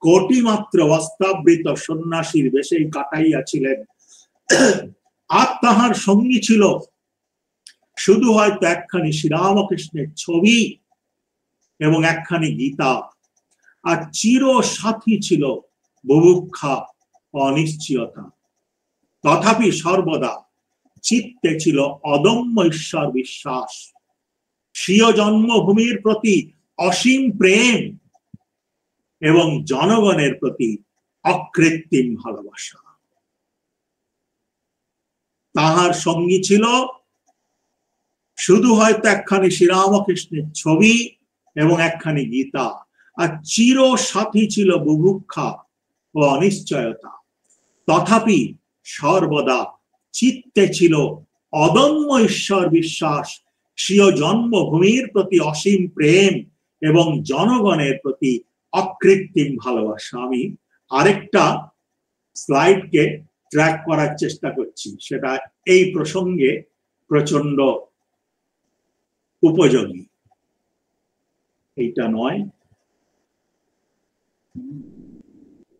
কোটিমাত্র বস্ত্রাবৃত সন্ন্যাসীর বেশেই কাটাইয়াছিলেন। আর তাহার সঙ্গী ছিল শুধু হয়তো একখানি শ্রীরামকৃষ্ণের ছবি এবং একখানি গীতা, আর চির সাথী ছিল বুভুক্ষা অনিশ্চয়তা। তথাপি সর্বদা চিত্তে ছিল অদম্য ঈশ্বর বিশ্বাস, স্বীয় জন্মভূমির প্রতি অসীম প্রেম এবং জনগণের প্রতি অকৃত্রিম ভালোবাসা। তাহার সঙ্গী ছিল শুধু হয়তো একখানি শ্রীরামকৃষ্ণের ছবি এবং একখানি গীতা, আর চির সাথী ছিল বুভুক্ষা ও অনিশ্চয়তা। তথাপি সর্বদা চিত্তে ছিল অদম্য ঈশ্বর বিশ্বাস, স্বীয় জন্মভূমির প্রতি অসীম প্রেম এবং জনগণের প্রতি অকৃত্রিম ভালোবাসা। আমি আরেকটা স্লাইডকে ট্র্যাক করার চেষ্টা করছি, সেটা এই প্রসঙ্গে প্রচন্ড উপযোগী। এইটা নয়,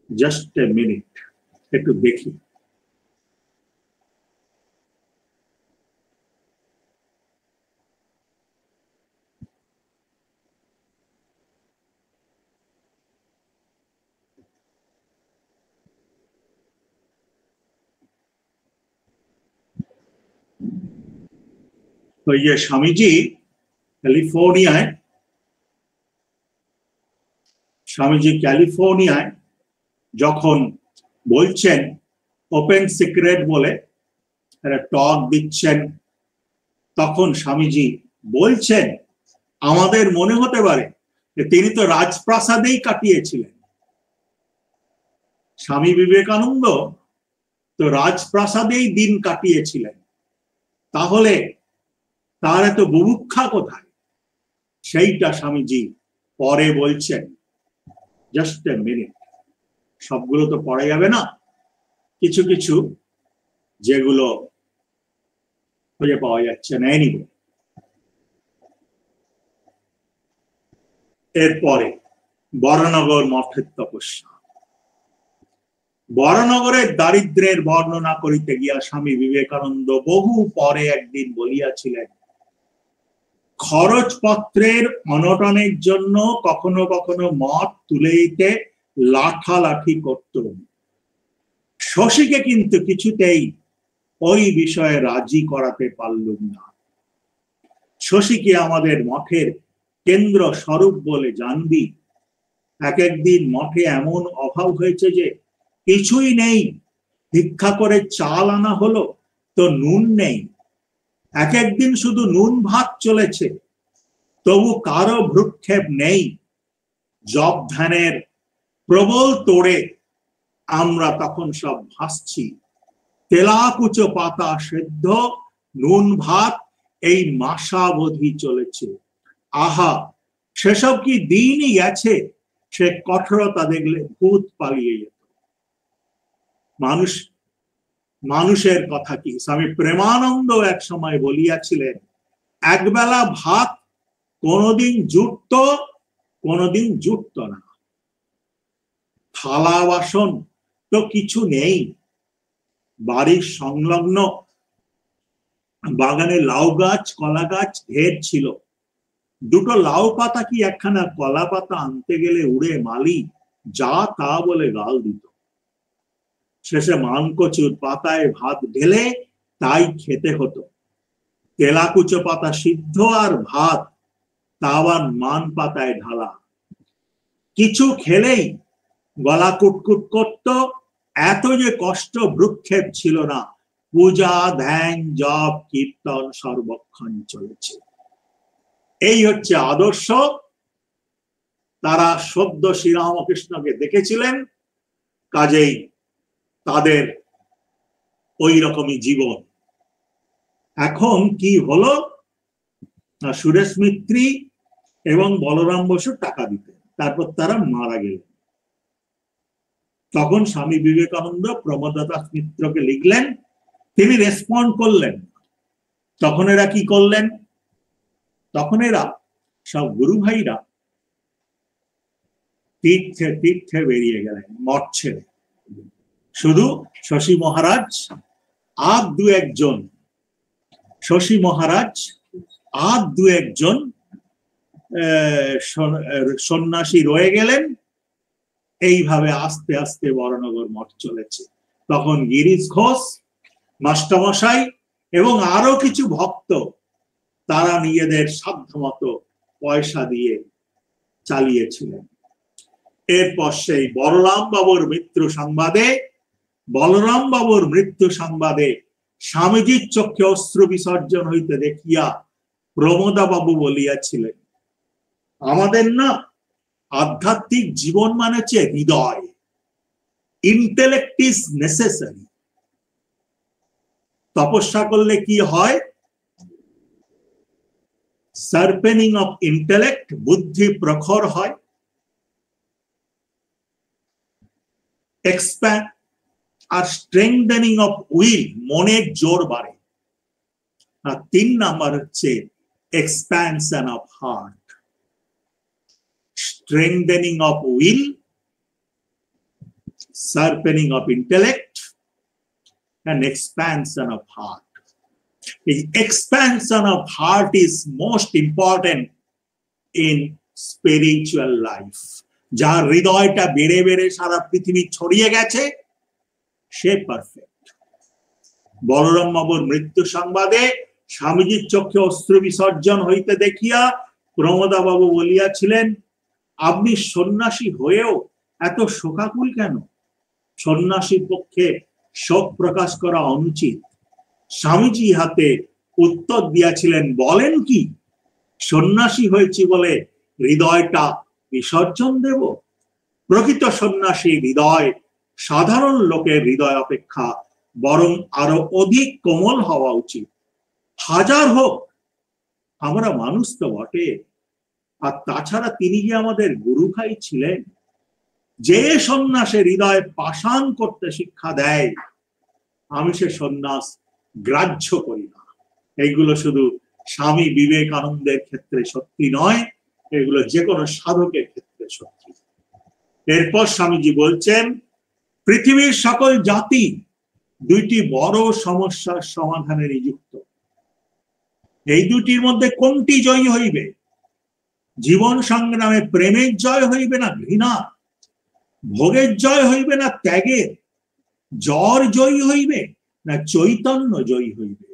জাস্ট এ মিনিট, একটু দেখি। তো ये স্বামীজি ক্যালিফোর্নিয়ায় যখন বলছেন, ওপেন সিক্রেট বলে একটা টক দিচ্ছেন, তখন স্বামীজি বলছেন, আমাদের মনে হতে পারে যে তিনি তো রাজপ্রাসাদেই কাটিয়েছিলেন। স্বামী বিবেকানন্দ তো রাজপ্রাসাদেই দিন কাটিয়েছিলেন, তাহলে তার এত বুভুক্ষা কোথায়? সেইটা স্বামীজি পরে বলছেন। জাস্ট এ মিনিট, সবগুলো তো পড়া যাবে না, কিছু কিছু যেগুলো খুঁজে পাওয়া যাচ্ছে না। এনিওয়ে, এরপরে বরানগর মঠের তপস্যা। বরানগরের দারিদ্র্যের বর্ণনা করিতে গিয়া স্বামী বিবেকানন্দ বহু পরে একদিন বলিয়াছিলেন, খরচপত্রের অনটনের জন্য কখনো কখনো মঠ তুলে দিতে লাঠালাঠি করত। শশীকে কিন্তু কিছুতেই ওই বিষয়ে রাজি করাতে পারলুম না। শশীকে আমাদের মঠের কেন্দ্র স্বরূপ বলে জানবি, এক একদিন মঠে এমন অভাব হয়েছে যে কিছুই নেই, ভিক্ষা করে চাল আনা হলো তো নুন নেই, এক একদিন শুধু নুন ভাত চলেছে, তবু কারো ভ্রুক্ষেপ নেই। জপ ধ্যানের প্রবল তোড়ে আমরা তখন সব ভাসছি, তেলাকুচো পাতা সেদ্ধ নুন ভাত এই মাসাবধি চলেছে। আহা, সেসব কি দিনই গেছে? সে কঠোরতা দেখলে ভূত পালিয়ে যেত। মানুষের কথা কি? স্বামী প্রেমানন্দ এক সময় বলিয়াছিলেন, একবেলা ভাত কোনদিন জুটত, কোনদিন জুটত না। থালা বাসন তো কিছু নেই। বাড়ির সংলগ্ন বাগানে লাউ গাছ, কলা গাছ ঢের ছিল। দুটো লাউ পাতা কি একখানা কলা পাতা আনতে গেলে উড়ে মালি যা তা বলে গাল দিত। শেষে মানকচুর পাতায় ভাত ঢেলে তাই খেতে হতো। তেলাকুচো পাতা সিদ্ধ আর ভাত, তা আবার মান পাতায় ঢালা। কিছু খেলেই গলা কুটকুট করত, এত যে কষ্ট ভ্রুক্ষেপ ছিল না। পূজা, ধ্যান, জপ, কীর্তন সর্বক্ষণ চলেছে। এই হচ্ছে আদর্শ। তারা সদ্য শ্রীরামকৃষ্ণকে দেখেছিলেন, কাজেই তাদের ওই রকমই জীবন। এখন কি হলো, সুরেশ মিত্রি এবং বলরাম বসু টাকা দিতেন, তারপর তারা মারা গেলেন। তখন স্বামী বিবেকানন্দ প্রমোদ দাস মিত্রকে লিখলেন, তিনি রেসপন্ড করলেন। তখন এরা কি করলেন, তখন এরা সব গুরু ভাইরা তীর্থে তীর্থে বেরিয়ে গেলেন মঠ ছেড়ে। শুধু শশী মহারাজ আর দু একজন, শশী মহারাজ আর দু একজন সন্ন্যাসী রয়ে গেলেন। এইভাবে আস্তে আস্তে বরানগর মঠ চলেছে। তখন গিরিশ ঘোষ মাস্টারমশাই এবং আরো কিছু ভক্ত, তারা নিজেদের সাধ্যমতো পয়সা দিয়ে চালিয়েছিলেন। এরপর সেই বলরাম বাবুর মৃত্যু সংবাদে স্বামীজির চক্ষে অশ্রু বিসর্জন হইতে দেখিয়া প্রমোদা বাবু বলিয়াছিলেন, আমাদের না আধ্যাত্মিক জীবন মানে হচ্ছে হৃদয়। Intellect is necessary. তপস্যা করলে কি হয়, শার্পেনিং অফ ইন্টেলেক্ট, বুদ্ধি প্রখর হয়। এক্সপ্যান্ড আর স্ট্রেংথেনিং অফ উইল, মনের জোর বাড়ে। আর 3 নাম্বার হচ্ছে expansion of heart. Strengthening of will, sharpening of intellect, and expansion of heart. The expansion of heart is most important in spiritual life. যার হৃদয়টা বেড়ে বেড়ে সারা পৃথিবী ছড়িয়ে গেছে, সে পারফেক্ট। বলরাম বাবুর মৃত্যু সংবাদে স্বামীজির চক্ষে অশ্রু বিসর্জন হইতে দেখিয়া প্রমোদা বাবু বলিয়াছিলেন, আপনি সন্ন্যাসী হয়েও এত শোকাকুল কেন? সন্ন্যাসীর পক্ষে শোক প্রকাশ করা অনুচিত। স্বামীজি হাতে উত্তর দিয়াছিলেন, বলেন কি, সন্ন্যাসী হয়েছি বলে হৃদয়টা বিসর্জন দেব? প্রকৃত সন্ন্যাসী হৃদয় সাধারণ লোকের হৃদয় অপেক্ষা বরং আরো অধিক কোমল হওয়া উচিত। হাজার হোক, আমরা মানুষ তো বটে। আর তাছাড়া তিনি যে আমাদের গুরু ভাই ছিলেন। যে সন্ন্যাসের হৃদয় পাষাণ করতে শিক্ষা দেয়, আমি সে সন্ন্যাস গ্রাহ্য করি না। এইগুলো শুধু স্বামী বিবেকানন্দের ক্ষেত্রে সত্যি নয়, এগুলো যে কোনো সাধকের ক্ষেত্রে সত্যি। এরপর স্বামীজি বলছেন, পৃথিবীর সকল জাতি 2টি বড় সমস্যার সমাধানে নিযুক্ত। এই 2টির মধ্যে কোনটি জয়ী হইবে? জীবন সংগ্রামে প্রেমের জয় হইবে না ঘৃণা? ভোগের জয় হইবে না ত্যাগের? জ্বর জয়ী হইবে না চৈতন্য জয়ী হইবে?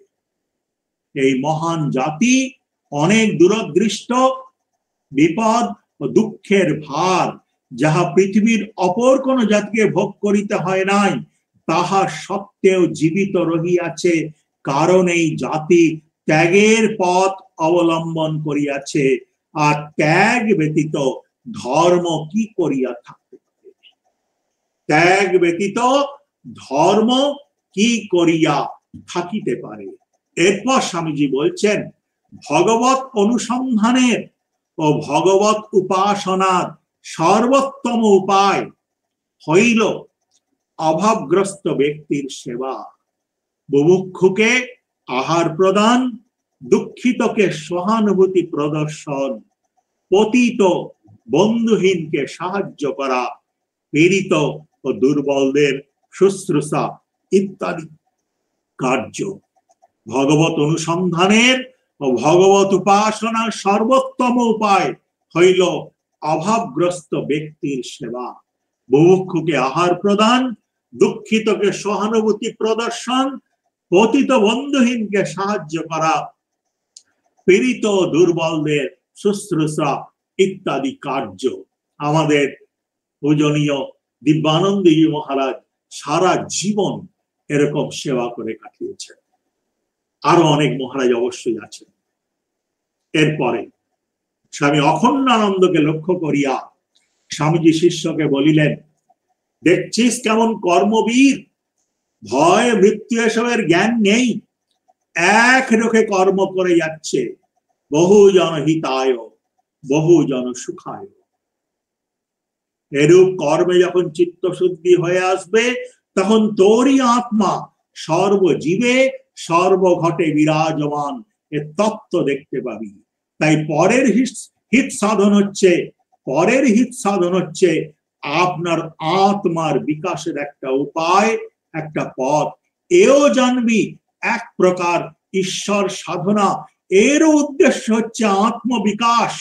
এই মহান জাতি অনেক দূরদৃষ্ট, বিপদ ও দুঃখের ভার যাহা পৃথিবীর অপর কোন জাতিকে ভোগ করিতে হয় নাই, তাহা সত্ত্বেও জীবিত রহিয়াছে, কারণ এই জাতি ত্যাগের পথ অবলম্বন করিয়াছে। আর ত্যাগ ব্যতীত ধর্ম কি করিয়া থাকতে পারে? ত্যাগ ব্যতীত ধর্ম কি করিয়া থাকিতে পারে? এরপর স্বামীজি বলছেন, ভগবত অনুসন্ধানের ও ভগবত উপাসনার সর্বোত্তম উপায় হইল অভাবগ্রস্ত ব্যক্তির সেবা, বুভুক্ষুকে আহার প্রদান, দুঃখিতকে সহানুভূতি প্রদর্শন, পতিত বন্ধুহীনকে সাহায্য করা, পীড়িত ও দুর্বলদের শুশ্রূষা ইত্যাদি কার্য। ভগবত অনুসন্ধানের ও ভগবত উপাসনার সর্বোত্তম উপায় হইল অভাবগ্রস্ত ব্যক্তির সেবা, বুভুক্ষুকে আহার প্রদান, দুঃখিতকে সহানুভূতি প্রদর্শন, পতিত বন্ধুহীনকে সাহায্য করা, পীড়িত দুর্বলদের শুশ্রূষা ইত্যাদি কার্য। আমাদের পূজনীয় দিব্যানন্দজি মহারাজ সারা জীবন এরকম সেবা করে কাটিয়েছেন। আরো অনেক মহারাজ অবশ্যই আছেন। এরপরে স্বামী অখণ্ডানন্দকে লক্ষ্য করিয়া স্বামীজি শিষ্যকে বলিলেন, দেখছিস কেমন কর্মবীর, ভয় মৃত্যু এসবের জ্ঞান নেই, এক রোখে কর্ম করে যাচ্ছে, বহু জন হিতায় বহু জন সুখায়। এরূপ কর্মে যখন চিত্তশুদ্ধি হয়ে আসবে, তখন তোরই আত্মা সর্বজীবে সর্বঘটে বিরাজমান এ তত্ত্ব দেখতে পাবি। তাই পরের হিত সাধন হচ্ছে আপনার আত্মার বিকাশের একটা উপায়, একটা পথ। এও জানবি এক প্রকার ঈশ্বর সাধনা, এরও উদ্দেশ্য হচ্ছে আত্মবিকাশ।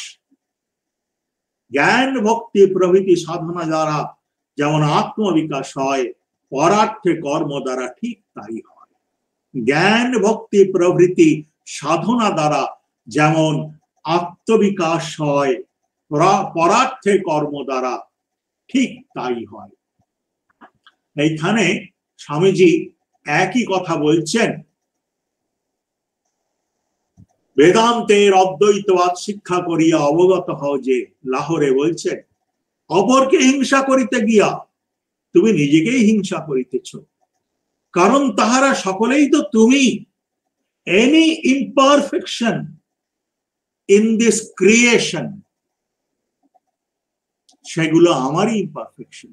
জ্ঞান ভক্তি প্রভৃতি সাধনা দ্বারা যেমন আত্মবিকাশ হয়, পরার্থে কর্ম দ্বারা ঠিক তাই হয়। জ্ঞান ভক্তি প্রভৃতি সাধনা দ্বারা যেমন আত্মবিকাশ হয়, পরার্থে কর্ম দ্বারা ঠিক তাই হয়। এইখানে স্বামীজি একই কথা বলছেন। বেদান্তের অদ্বৈতবাদ শিক্ষা করিয়া অবগত হও যে, লাহোরে বলছেন, অপরকে হিংসা করিতে গিয়া তুমি নিজেকেই হিংসা করিতেছ, কারণ তাহারা সকলেই তো তুমি। Any imperfection in this creation, সেগুলো আমারই ইমপারফেকশন,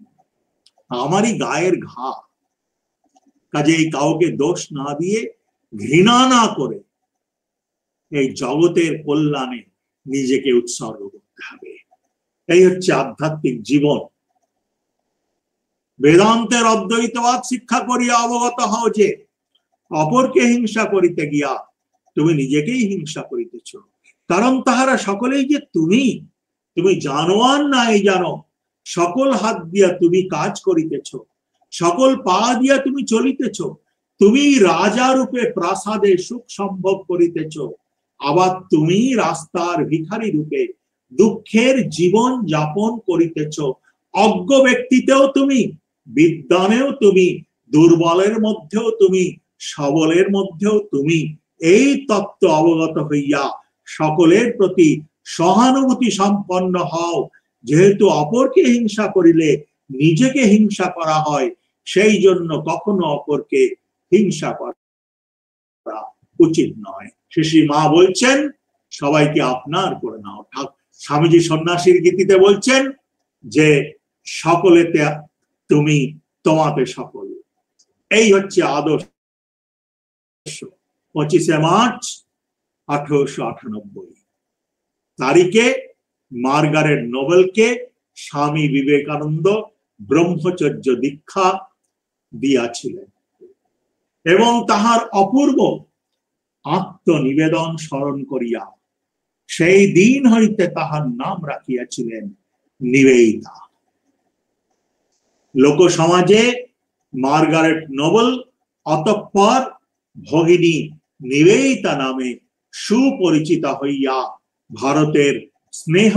আমারই গায়ের ঘা। কাজেই কাউকে দোষ না দিয়ে, ঘৃণা না করে এই জগতের কল্যাণে নিজেকে উৎসর্গ করতে হবে। এই হচ্ছে আধ্যাত্মিক জীবন। বেদান্তের অদ্বৈতবাদ শিক্ষা করিয়া অবগত হও যে, অপরকে হিংসা করিতে গিয়া তুমি নিজেকেই হিংসা করিতেছ, কারণ তাহারা সকলেই যে তুমি। তুমি জানো আর নাই জানো, সকল হাত দিয়া তুমি কাজ করিতেছ, সকল পা দিয়া তুমি চলিতেছ। তুমি রাজা রূপে প্রাসাদে সুখ সম্ভব করিতেছ, আবার তুমি রাস্তার ভিখারি রূপে দুঃখের জীবন যাপন করিতেছ। অজ্ঞ ব্যক্তিতেও তুমি, বিদ্বানেও তুমি, দুর্বলের মধ্যেও তুমি, সবলের মধ্যেও তুমি। এই তত্ত্ব অবগত হইয়া সকলের প্রতি সহানুভূতি সম্পন্ন হও। যেহেতু অপরকে হিংসা করিলে নিজেকে হিংসা করা হয়, সেই জন্য কখনো অপরকে হিংসা করা উচিত নয়। শ্রী মা বলছেন, সবাইকে আপনার করে নাও। স্বামীজি সন্ন্যাসীর গীতিতে বলছেন যে, সকলেতে তুমি, তোমাতে সকল। এই হচ্ছে আদর্শ। 25শে মার্চ 1898 তারিখে মার্গারেট নোবেলকে স্বামী বিবেকানন্দ ব্রহ্মচর্য দীক্ষা দিয়াছিলেন এবং তাহার অপূর্ব আত্মনিবেদন স্মরণ করিয়া সেই দিন হইতে তাহার নাম রাখিয়াছিলেন নিবেদিতা। লোক সমাজে মার্গারেট নোবেল অতঃপর ভগিনী নিবেদিতা নামে সুপরিচিতা হইয়া ভারতের স্নেহ,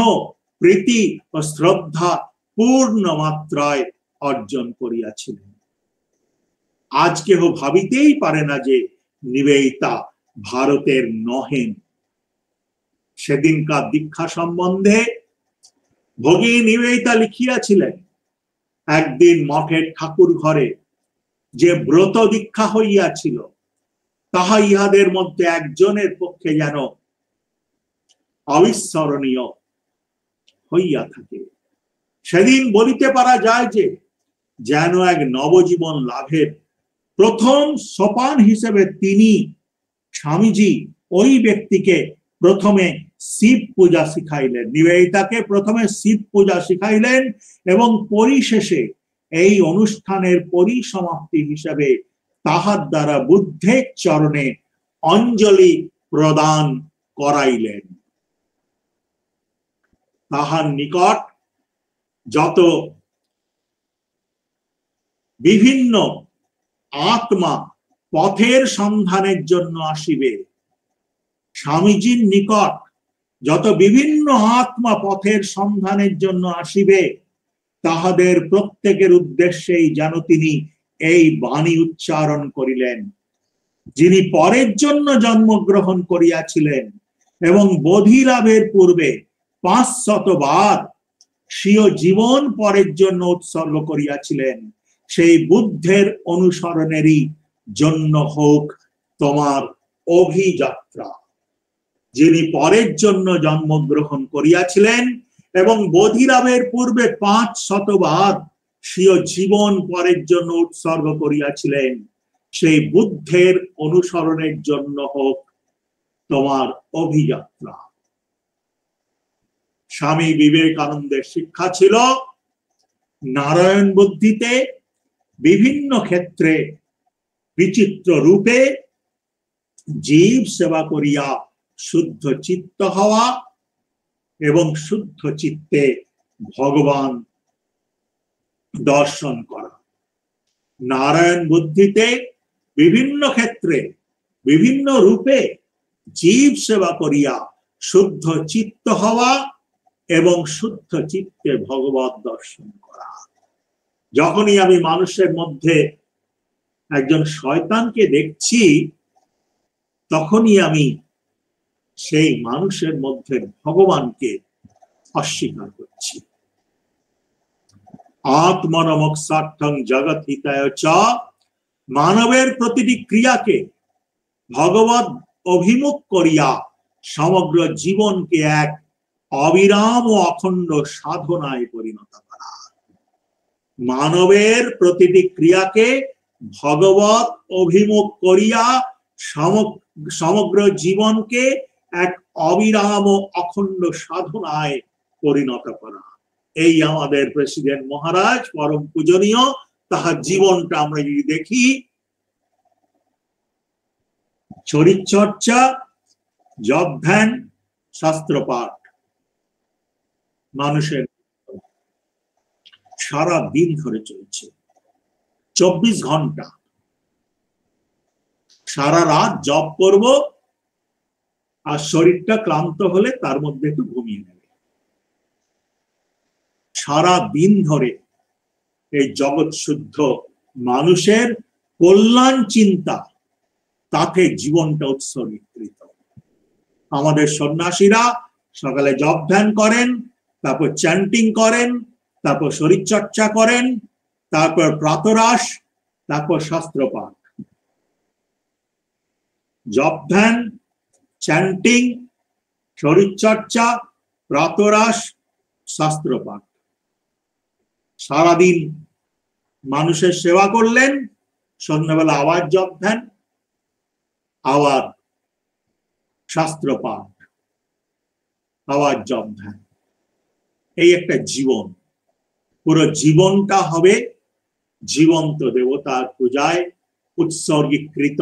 প্রীতি ও শ্রদ্ধা পূর্ণ মাত্রায় অর্জন করিয়াছিলেন। আজ কেহ ভাবিতেই পারে না যে নিবেদিতা ভারতের নহেন। সেদিনকার দীক্ষা সম্বন্ধে ভগিনী নিবেদিতা লিখিয়াছিলেন, একদিন মঠের ঠাকুর ঘরে যে ব্রত দীক্ষা হইয়াছিল, তাহা ইহাদের মধ্যে একজনের পক্ষে যেন অবিস্মরণীয় হইয়া থাকে। সেদিন বলিতে পারা যায় যে, যেন এক নবজীবন লাভের প্রথম সোপান হিসেবে তিনি, স্বামীজি, ওই ব্যক্তিকে প্রথমে শিব পূজা শিখাইলেন, নিবেদিতাকে প্রথমে শিব পূজা শিখাইলেন এবং পরিশেষে এই অনুষ্ঠানের পরিসমাপ্তি হিসেবে তাহার দ্বারা বুদ্ধের চরণে অঞ্জলি প্রদান করাইলেন। তাহার নিকট যত বিভিন্ন আত্মা পথের সন্ধানের জন্য আসিবে, স্বামীজির নিকট যত বিভিন্ন আত্মা পথের সন্ধানের জন্য আসিবে, তাহাদের প্রত্যেকের উদ্দেশ্যেই যেন তিনি এই বাণী উচ্চারণ করিলেন, যিনি পরের জন্য জন্মগ্রহণ করিয়াছিলেন এবং বোধি লাভের পূর্বে 500 বার স্বীয় জীবন পরের জন্য উৎসর্গ করিয়াছিলেন, সেই বুদ্ধের অনুসরণেরই জন্য হোক তোমার অভিযাত্রা। যিনি পরের জন্য জন্মগ্রহণ করিয়াছিলেন এবং বোধিলাভের পূর্বে 500 বার স্বীয় জীবন পরের জন্য উৎসর্গ করিয়াছিলেন, সেই বুদ্ধের অনুসরণের জন্য হোক তোমার অভিযাত্রা। স্বামী বিবেকানন্দের শিক্ষা ছিল নারায়ণ বুদ্ধিতে বিভিন্ন ক্ষেত্রে বিচিত্র রূপে জীব সেবা করিয়া শুদ্ধ চিত্ত হওয়া এবং শুদ্ধ চিত্তে ভগবান দর্শন করা। নারায়ণ বুদ্ধিতে বিভিন্ন ক্ষেত্রে বিভিন্ন রূপে জীব সেবা করিয়া শুদ্ধ চিত্ত হওয়া এবং শুদ্ধ চিত্তে ভগবত দর্শন করা। যখনই আমি মানুষের মধ্যে একজন শয়তানকে দেখছি, তখনই আমি সেই মানুষের মধ্যে ভগবানকে অস্বীকার করছি। আত্মনমোক্ষার্থং জগৎ হিতায় চ, মানবের প্রতিটি ক্রিয়াকে ভগবত অভিমুখ করিয়া সমগ্র জীবনকে এক অবিরাম ও অখণ্ড সাধনায় পরিণত করা। মানবের প্রতিটি ক্রিয়াকে ভগবত অভিমুখ করিয়া সমগ্র জীবনকে এক অবিরাম ও অখণ্ড সাধনায় পরিণত করা। এই আমাদের প্রেসিডেন্ট মহারাজ পরম পূজনীয়, তাহার জীবনটা আমরা যদি দেখি, শরীরচর্চা, জপ ধ্যান, শাস্ত্র পাঠ, মানুষের সারা দিন ধরে চলছে, 24 ঘন্টা। সারা রাত জপ করব, আর শরীরটা ক্লান্ত হলে তার মধ্যে একটু ঘুমিয়ে নেবে। সারা দিন ধরে এই জগৎ শুদ্ধ মানুষের কল্যাণ চিন্তা, তাতে জীবনটা উৎসর্গীকৃত। আমাদের সন্ন্যাসীরা সকালে জপ ধ্যান করেন, তারপর চ্যান্টিং করেন, তারপর শরীরচর্চা করেন, তারপর প্রাতরাশ, তারপর শাস্ত্রপাঠ। জপ ধ্যান, চ্যান্টিং, শরীরচর্চা, প্রাতরাশ, শাস্ত্রপাঠ। সারাদিন মানুষের সেবা করলেন, সন্ধ্যাবেলা আবার জপ ধ্যান, আবার শাস্ত্রপাঠ, আবার জপ ধ্যান। এই একটা জীবন। পুরো জীবনটা হবে জীবন্ত দেবতার পূজায় উৎসর্গীকৃত,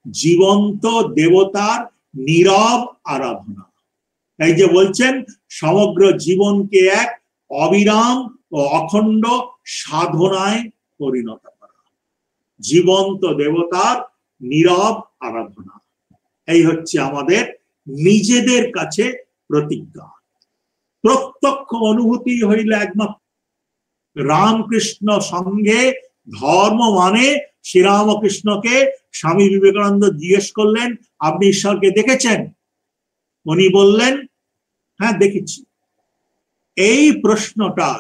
জীবন্ত দেবতার নীরব আরাধনা। এই যে বলছেন সমগ্র জীবনকে এক অবিরাম ও অখণ্ড সাধনায় পরিণত করা, জীবন্ত দেবতার নীরব আরাধনা। এই হচ্ছে আমাদের নিজেদের কাছে প্রতিজ্ঞা। প্রত্যক্ষ অনুভূতি হইলে একমাত্র রামকৃষ্ণ সঙ্গে ধর্ম মানে শ্রীরামকৃষ্ণকে স্বামী বিবেকানন্দ জিজ্ঞেস করলেন, আপনি ঈশ্বরকে দেখেছেন? উনি বললেন, হ্যাঁ দেখেছি। এই প্রশ্নটার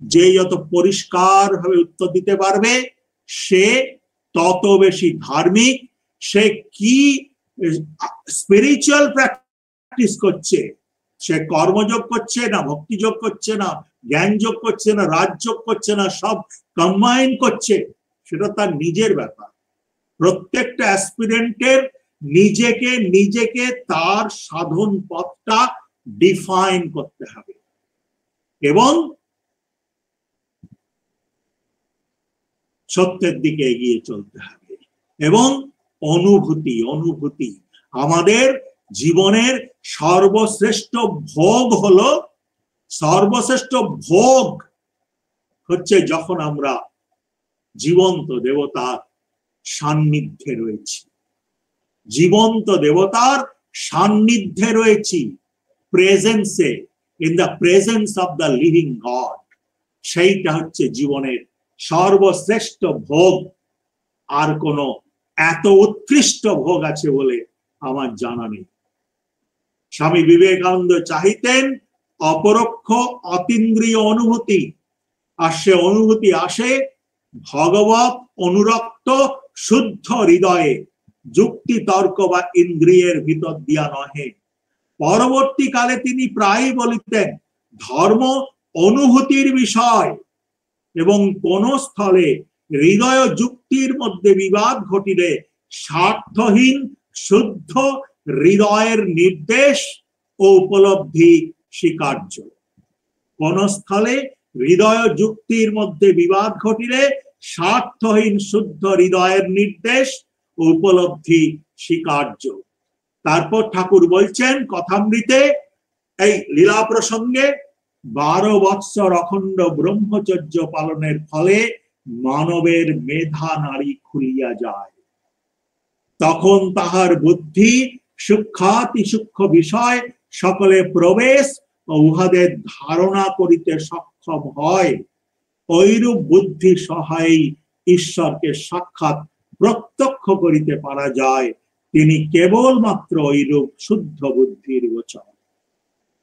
যে যত পরিষ্কার ভাবে উত্তর দিতে পারবে, সে তত বেশি ধার্মিক। সে কি স্পিরিচুয়াল প্র্যাকটিস করছে, সে কর্মযোগ করছে না, ভক্তিযোগ করছে না, জ্ঞান যোগ করছে না, রাজযোগ করছে না, সব কম্বাইন করছে, সেটা তার নিজের ব্যাপার। প্রত্যেকটা অ্যাসপিরেন্টের নিজেকে তার সাধন পথটা ডিফাইন করতে হবে এবং সত্যের দিকে এগিয়ে চলতে হবে। এবং অনুভূতি আমাদের জীবনের সর্বশ্রেষ্ঠ ভোগ হচ্ছে যখন আমরা জীবন্ত দেবতার সান্নিধ্যে রয়েছি, জীবন্ত দেবতার সান্নিধ্যে রয়েছি, প্রেজেন্সে, in the presence of the living God. সেইটা হচ্ছে জীবনের সর্বশ্রেষ্ঠ ভোগ। আর কোন এত উৎকৃষ্ট ভোগ আছে বলে আমার জানা নেই। স্বামী বিবেকানন্দ চাইতেন অপরোক্ষ অতীন্দ্রিয় অনুভূতি, আর সে অনুভূতি আসে ভগবত অনুরক্ত শুদ্ধ হৃদয়ে, যুক্তি তর্ক বা ইন্দ্রিয়ের ভিতর দিয়া নহে। পরবর্তীকালে তিনি প্রায়ই বলিতেন ধর্ম অনুভূতির বিষয়, এবং কোন স্থলে হৃদয় যুক্তির মধ্যে বিবাদ ঘটিলে স্বার্থহীন শুদ্ধ হৃদয়ের নির্দেশ ও উপলব্ধি স্বীকার্য। কোন স্থলে হৃদয় যুক্তির মধ্যে বিবাদ ঘটিলে স্বার্থহীন শুদ্ধ হৃদয়ের নির্দেশ ও উপলব্ধি স্বীকার্য। তারপর ঠাকুর বলছেন কথামৃতে এই লীলা প্রসঙ্গে, 12 বৎসর অখণ্ড ব্রহ্মচর্য পালনের ফলে মানবের মেধা নাড়ী খুলিয়া যায়, তখন তাহার বুদ্ধি সূক্ষ্মাতি সূক্ষ্ম বিষয় সকলে প্রবেশ ও উহাদের ধারণা করিতে সক্ষম হয়। ঐরূপ বুদ্ধি সহায়ী ঈশ্বরকে সাক্ষাৎ প্রত্যক্ষ করিতে পারা যায়। তিনি কেবলমাত্র ঐরূপ শুদ্ধ বুদ্ধির গোচর।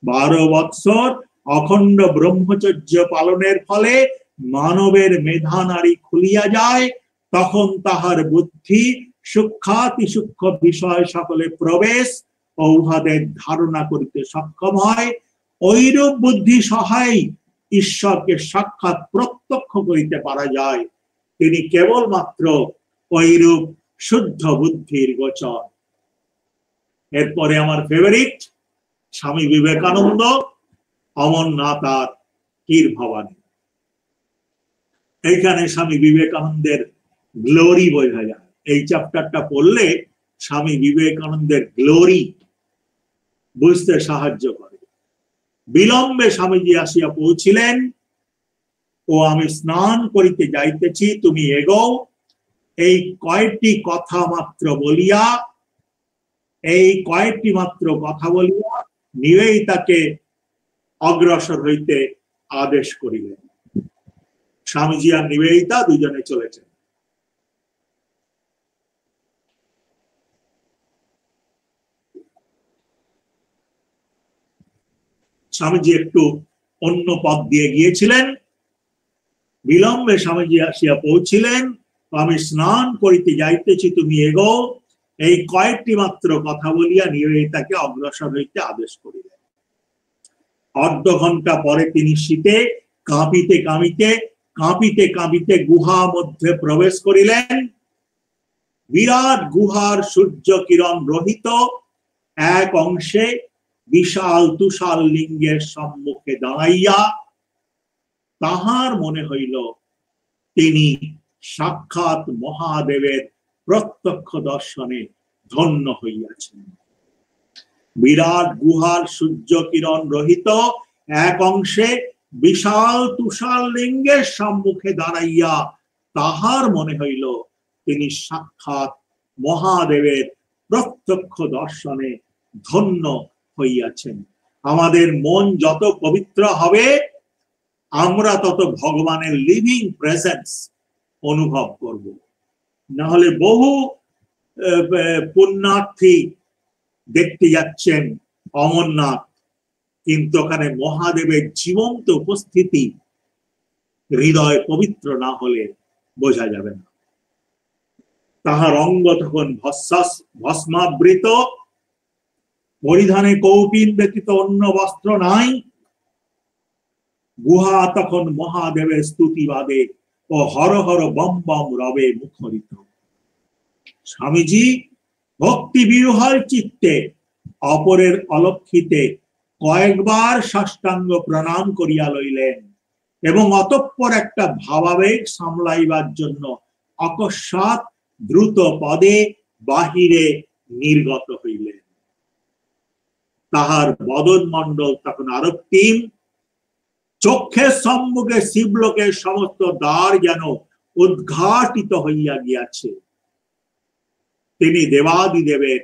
12 বৎসর অখণ্ড ব্রহ্মচর্য পালনের ফলে মানবের মেধা নাড়ী খুলিয়া যায়, তখন তাহার বুদ্ধি সূক্ষ্মাতি সূক্ষ্ম বিষয় সকলে প্রবেশ ও উহাদের ধারণা করিতে সক্ষম হয়। ঐরূপ বুদ্ধি সহায়ী ঈশ্বরকে সাক্ষাৎ প্রত্যক্ষ করিতে পারা যায়। তিনি কেবলমাত্র ঐরূপ শুদ্ধ বুদ্ধির গোচর। এরপরে আমার ফেভারিট স্বামী বিবেকানন্দ, অমরনাথ আর কীর ভবানী। এইখানে স্বামী বিবেকানন্দের গ্লোরি বোঝা যায়। এই চ্যাপ্টারটা পড়লে স্বামী বিবেকানন্দের গ্লোরি বুঝতে সাহায্য করে। বিলম্বে স্বামীজি আসিয়া পৌঁছিলেন, ও আমি স্নান করিতে যাইতেছি, তুমি এগোও। এই কয়েকটি কথা মাত্র বলিয়া নিবেদিতাকে অগ্রসর হইতে আদেশ করিলেন। স্বামীজি আর নিবেদিতা দুজনে চলেছেন। স্বামীজি একটু অন্য পথ দিয়ে গিয়েছিলেন। বিলম্বে স্বামীজি আসিয়া পৌঁছিলেন, আমি স্নান করিতে যাইতেছি, তুমি এগোও। এই কয়েকটি মাত্র কথা বলিয়া নিবেদিতাকে অগ্রসর হইতে আদেশ করিলেন। অর্ধ ঘন্টা পরে তিনি শীতে কাঁপিতে কাঁপিতে গুহা মধ্যে প্রবেশ করিলেন। বিরাট গুহার সূর্য কিরণ রহিত এক অংশে বিশাল তুষার লিঙ্গের সম্মুখে দাঁড়াইয়া তাহার মনে হইল তিনি সাক্ষাৎ মহাদেবের প্রত্যক্ষ দর্শনে ধন্য হইয়াছেন। বিরাট গুহার সূর্য কিরণ রহিত এক অংশে বিশাল তুষার লিঙ্গের সম্মুখে দাঁড়াইয়া তাহার মনে হইল তিনি সাক্ষাৎ মহাদেবের প্রত্যক্ষ দর্শনে ধন্য হইয়াছেন। আমাদের মন যত পবিত্র হবে, আমরা তত ভগবানের লিভিং প্রেজেন্স অনুভব করব। না হলে বহু পুণ্যার্থী দেখতে যাচ্ছেন অমরনাথ, কিন্তু ওখানে মহাদেবের জীবন্ত উপস্থিতি হৃদয় পবিত্র না হলে বোঝা যাবে না। তাহার অঙ্গ তখন ভস্মাবৃত, পরিধানে কৌপিন ব্যতীত অন্য বস্ত্র নাই। গুহা তখন মহাদেবের স্তুতিবাদে ও হর হর বম বম রবে মুখরিত। স্বামীজি ভক্তি বিহ্বল চিত্তে অপরের অলক্ষিতে কয়েকবার সাষ্টাঙ্গ প্রণাম করিয়া লইলেন এবং অতঃপর একটা ভাবাবেগ সামলাইবার জন্য অকস্মাৎ দ্রুত পদে বাহিরে নির্গত হইলেন। তাহার বদন মণ্ডল তখন আরক্তিম, চক্ষের সম্মুখে শিবলোকের সমস্ত দ্বার যেন উদ্ঘাটিত হইয়া গিয়াছে। তিনি দেবাদিদেবের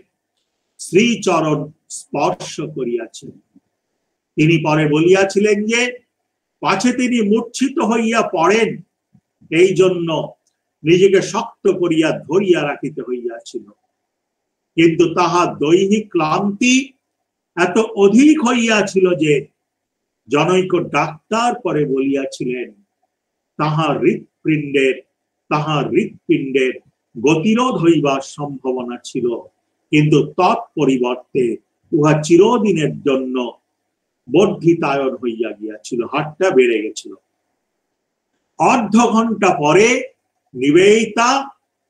শ্রীচরণ স্পর্শ করিয়াছেন। তিনি পরে বলিয়াছিলেন যে পাছে তিনি মূর্ছিত হইয়া পড়েন, এই জন্য নিজেকে শক্ত করিয়া ধরিয়া রাখিতে হইয়াছিল। কিন্তু তাহার দৈহিক ক্লান্তি এত অধিক হইয়াছিল যে জনৈক ডাক্তার পরে বলিয়াছিলেন তাহার হৃৎপিণ্ডের গতিরোধ হইবার সম্ভাবনা ছিল, কিন্তু তৎপরিবর্তে উহা চিরদিনের জন্য বর্ধিতায়ন হইয়া গিয়াছিল, হারটা বেড়ে গেছিল। অর্ধ ঘন্টা পরে নিবেদিতা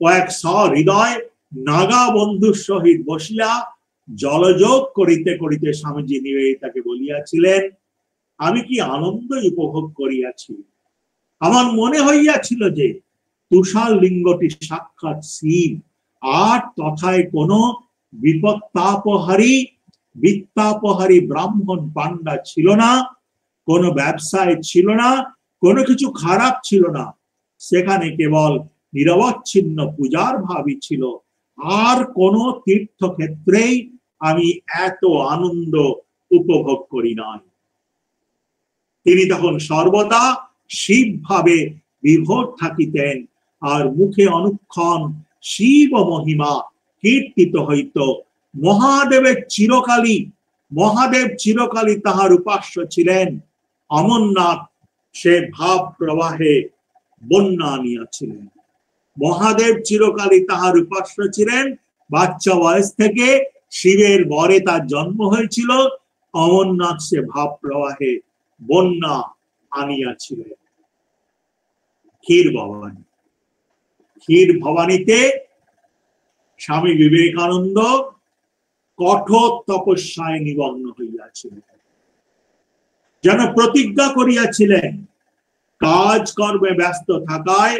কয়েক সহৃদয় নাগা বন্ধুর সহিত বসিয়া জলযোগ করিতে করিতে স্বামীজি নিবেদিতাকে বলিয়াছিলেন, আমি কি আনন্দ উপভোগ করিয়াছি। আমার মনে হইয়াছিল যে তুষার লিঙ্গটি সাক্ষাৎ শিব, আর তথায় কোন বিত্তাপহারী ব্রাহ্মণ পান্ডা ছিল না, কোন ব্যবসায় ছিল না, কোনো কিছু খারাপ ছিল না। সেখানে কেবল নিরবচ্ছিন্ন পূজার ভাবই ছিল। আর কোন তীর্থক্ষেত্রেই আমি এত আনন্দ উপভোগ করি নাই। তিনি তখন সর্বদা শিব ভাবে বিভোর থাকিতেন, আর মুখে অনুক্ষণ শিব মহিমা কীর্তিত হইত। মহাদেব চিরকালই তাহার উপাস্য ছিলেন। অমরনাথ সে ভাব প্রবাহে বন্যা আনিয়াছিলেন। মহাদেব চিরকালই তাহার উপাস্য ছিলেন। বাচ্চা বয়স থেকে শিবের বরে তার জন্ম হয়েছিল। অমরনাথ সে ভাব প্রবাহে বন্যা আনিয়াছিলেন। ক্ষীর ভবানীতে স্বামী বিবেকানন্দ কঠোর তপস্যায় নিমগ্ন হইয়াছিলেন, যেন প্রতিজ্ঞা করিয়াছিলেন কাজ কর্মে ব্যস্ত থাকায়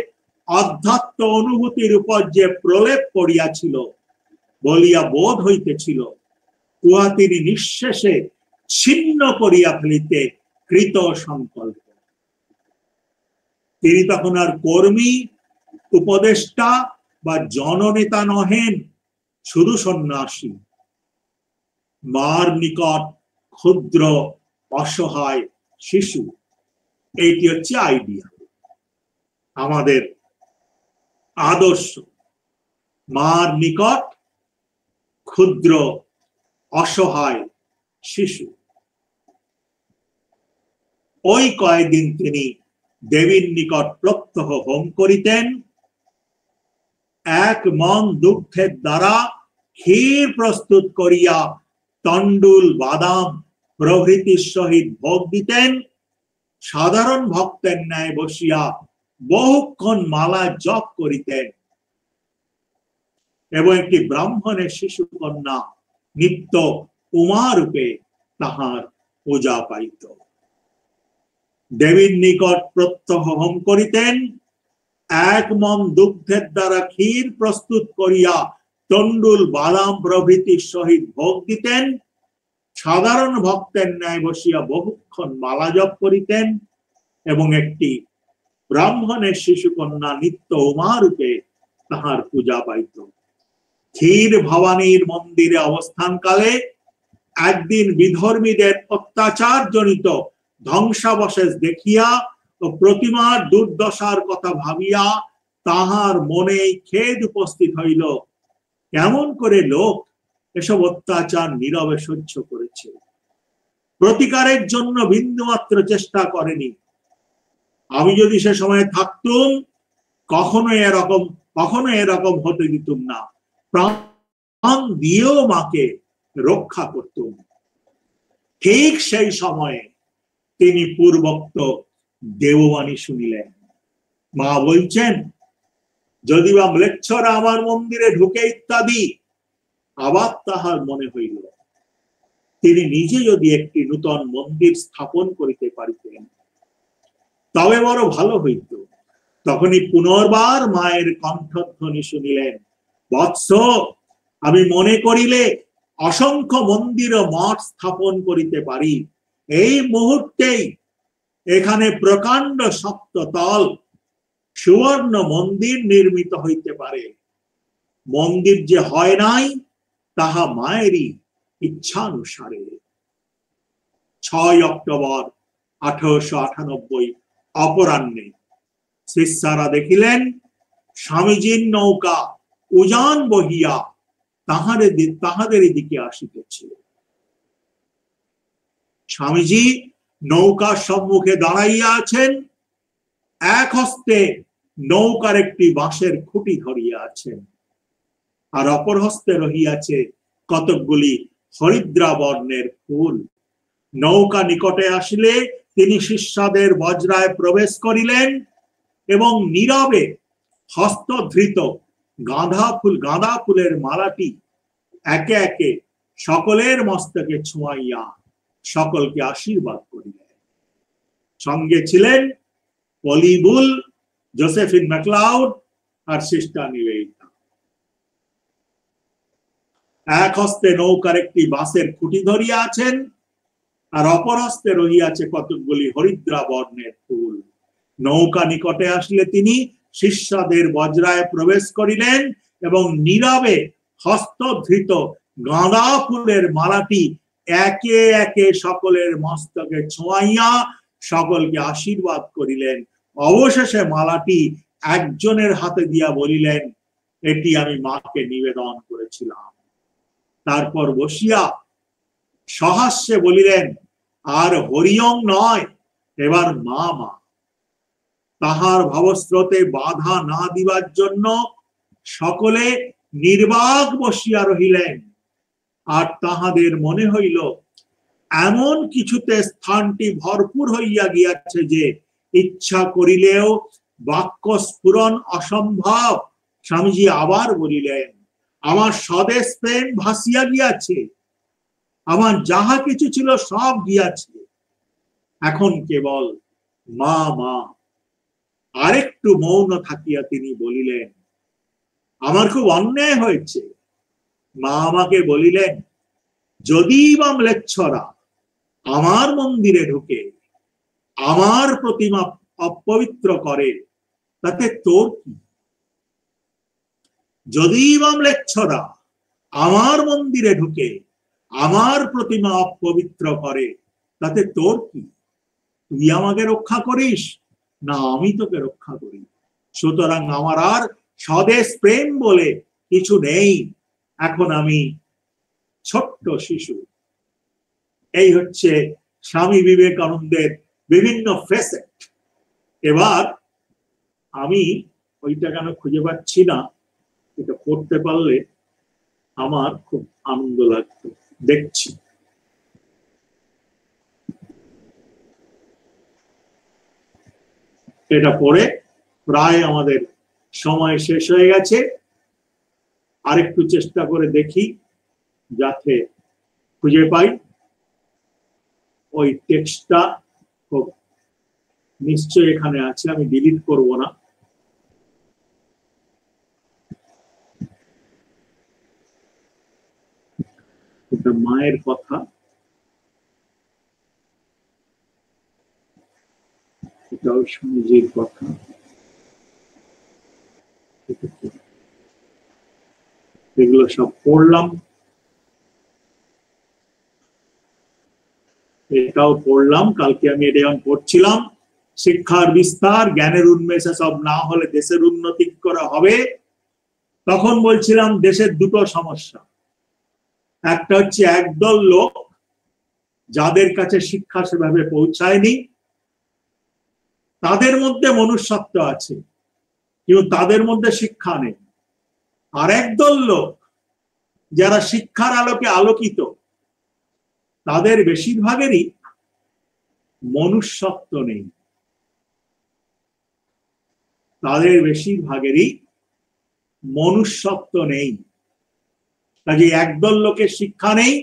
আধ্যাত্ম অনুভূতির উপর যে প্রলেপ পড়িয়াছিল বলিয়া বোধ হইতেছিল, উহা তিনি নিঃশেষে ছিন্ন করিয়া ফেলিতে কৃত সংকল্প। তিনি তখন আর কর্মী, উপদেষ্টা বা জননেতা নহেন, শুধু সন্ন্যাসী। মার নিকট ক্ষুদ্র অসহায় শিশু, এইটি হচ্ছে আইডিয়া, আমাদের আদর্শ। মার নিকট ক্ষুদ্র অসহায় শিশু। ওই কয়েকদিন তিনি দেবীর নিকট প্রত্যহ হোম করিতেন। এক মন দুগ্ধের দ্বারা ক্ষীর প্রস্তুত করিয়া তন্ডুল, বাদাম প্রভৃতির সহিত ভোগ দিতেন। সাধারণ ভক্তের ন্যায় বসিয়া বহুক্ষণ মালা জপ করিতেন এবং একটি ব্রাহ্মণের শিশু কন্যা নিত্য উমা রূপে তাহার পূজা পাইত। দেবীর নিকট প্রত্যহ হোম করিতেন। এক মন দুগ্ধের দ্বারা ক্ষীর প্রস্তুত করিয়া তন্ডুল, বাদাম প্রভৃতির সহিত ভোগ দিতেন। সাধারণ ভক্তের ন্যায় বসিয়া বহুক্ষণ মালা জপ করিতেন এবং একটি ব্রাহ্মণের শিশু কন্যা নিত্য উমা রূপে তাহার পূজা পাইত। ক্ষীর ভবানীর মন্দিরে অবস্থানকালে একদিন বিধর্মীদের অত্যাচার জনিত ধ্বংসাবশেষ দেখিয়া ও প্রতিমার দুর্দশার কথা ভাবিয়া তাহার মনে খেদ উপস্থিত হইল। কেমন করে লোক এসব অত্যাচার নীরবে সহ্য করেছে, প্রতিকারের জন্য বিন্দুমাত্র চেষ্টা করেনি। আমি যদি সে সময় থাকতুম কখনো এরকম হতে দিতুম না, প্রাণ দিয়েও মাকে রক্ষা করতুম। ঠিক সেই সময়ে তিনি পূর্বোক্ত দেববাণী শুনিলেন। মা বলছেন, যদি বা ম্লেচ্ছরা আমার মন্দিরে ঢুকে ইত্যাদি। আবার তাহার মনে হইল তিনি নিজে যদি একটি নূতন মন্দির স্থাপন করিতে পারিতেন তবে বড় ভালো হইত। তখনই পুনর্বার মায়ের কণ্ঠধ্বনি শুনিলেন, বৎস, আমি মনে করিলে অসংখ্য মন্দির ও মঠ স্থাপন করিতে পারি। এই মুহূর্তেই এখানে প্রকাণ্ড সপ্ততল সুবর্ণ মন্দির নির্মিত হইতে পারে। মন্দির যে হয় নাই তাহা মায়েরই ইচ্ছানুসারে। 6 অক্টোবর 1898 অপরাহ্নে শিষ্যরা দেখিলেন স্বামীজির নৌকা উজান বহিয়া তাহাদের দিকে আসিতেছে। স্বামীজি নৌকার সম্মুখে দাঁড়াইয়া আছেন, এক হস্তে নৌকার একটি বাঁশের খুঁটি ধরিয়া আছেন, আর অপর হস্তে রহিয়াছে কতকগুলি হরিদ্রা বর্ণের ফুল। নৌকা নিকটে আসিলে তিনি শিষ্যদের বজ্রায় প্রবেশ করিলেন এবং নীরবে হস্তধৃত গাঁদা ফুলের মালাটি একে একে সকলের মস্তকে ছোঁয়াইয়া সকলকে আশীর্বাদ করিলেন। সঙ্গে ছিলেন পলি বুল, জোসেফিন ম্যাকলাউড আর সিস্টার নিবেদিতা। এক হস্তে নৌকার একটি বাঁশের খুঁটি ধরিয়া আছেন, আর অপর হস্তে রহিয়াছে কতকগুলি হরিদ্রা বর্ণের ফুল। নৌকা নিকটে আসলে তিনি শিষ্যদের বজ্রায় প্রবেশ করিলেন এবং নীরবে হস্তধৃত গাঁদা ফুলের মালাটি একে একে সকলের মস্তকে ছোঁয়াইয়া সকলকে আশীর্বাদ করিলেন। অবশেষে মালাটি একজনের হাতে দিয়া বলিলেন, এটি আমি মাকে নিবেদন করেছিলাম। তারপর বসিয়া সহাস্যে বলিলেন, আর হরিয়ং নয়, এবার মা মা। তাহার ভাবস্রোতে বাধা না দিবার জন্য সকলে নির্বাক বসিয়া রহিলেন। আর তাহাদের মনে হইল এমন কিছুতে স্থানটি ভরপুর হইয়া গিয়াছে যে ইচ্ছা করিলেও বাক্য স্ফুরণ অসম্ভব। স্বামীজি আবার বলিলেন, আমার স্বদেশ প্রেম ভাসিয়া গিয়াছে, আমার যাহা কিছু ছিল সব গিয়াছে, এখন কেবল মা মা। আরেকটু মৌন থাকিয়া তিনি বলিলেন, আমার খুব অন্যায় হয়েছে। মা আমাকে বলিলেন, যদি বা ম্লেচ্ছরা আমার মন্দিরে ঢুকে আমার প্রতিমা অপবিত্র করে, তাতে তোর কি? যদি বা ম্লেচ্ছরা আমার মন্দিরে ঢুকে আমার প্রতিমা অপবিত্র করে, তাতে তোর কি? তুই আমাকে রক্ষা করিস না আমি তোকে রক্ষা করি। সুতরাং আমার আর স্বদেশ প্রেম বলে কিছু নেই, এখন আমি ছোট্ট শিশু। এই হচ্ছে স্বামী বিবেকানন্দের বিভিন্ন ফেসেট। এবার আমি ওইটা কেন খুঁজে পাচ্ছি না, এটা পড়তে পারলে আমার খুব আনন্দ লাগতো। দেখছি, এটা পড়ে প্রায় আমাদের সময় শেষ হয়ে গেছে। আরেকটু চেষ্টা করে দেখি যাতে খুঁজে পাই। ওই টেক্সটটা নিশ্চয় এখানে আছে, আমি ডিলিট করব না। এটা মায়ের কথা, এটাও স্বামীজির কথা। এগুলো সব পড়লাম, এটাও পড়লাম। কালকে আমি এটা যখন পড়ছিলাম, শিক্ষার বিস্তার জ্ঞানের উন্মেষে সব না হলে দেশের উন্নতি করা হবে, তখন বলছিলাম দেশের দুটো সমস্যা। একটা হচ্ছে একদল লোক যাদের কাছে শিক্ষা সেভাবে পৌঁছায়নি, তাদের মধ্যে মনুষ্যত্ব আছে কিন্তু তাদের মধ্যে শিক্ষা নেই। আর একদল লোক যারা শিক্ষার আলোকে আলোকিত, তাদের বেশিরভাগেরই মনুষ্যত্ব নেই, তাদের বেশিরভাগেরই মনুষ্যত্ব নেই। কাজে একদল লোকের শিক্ষা নেই,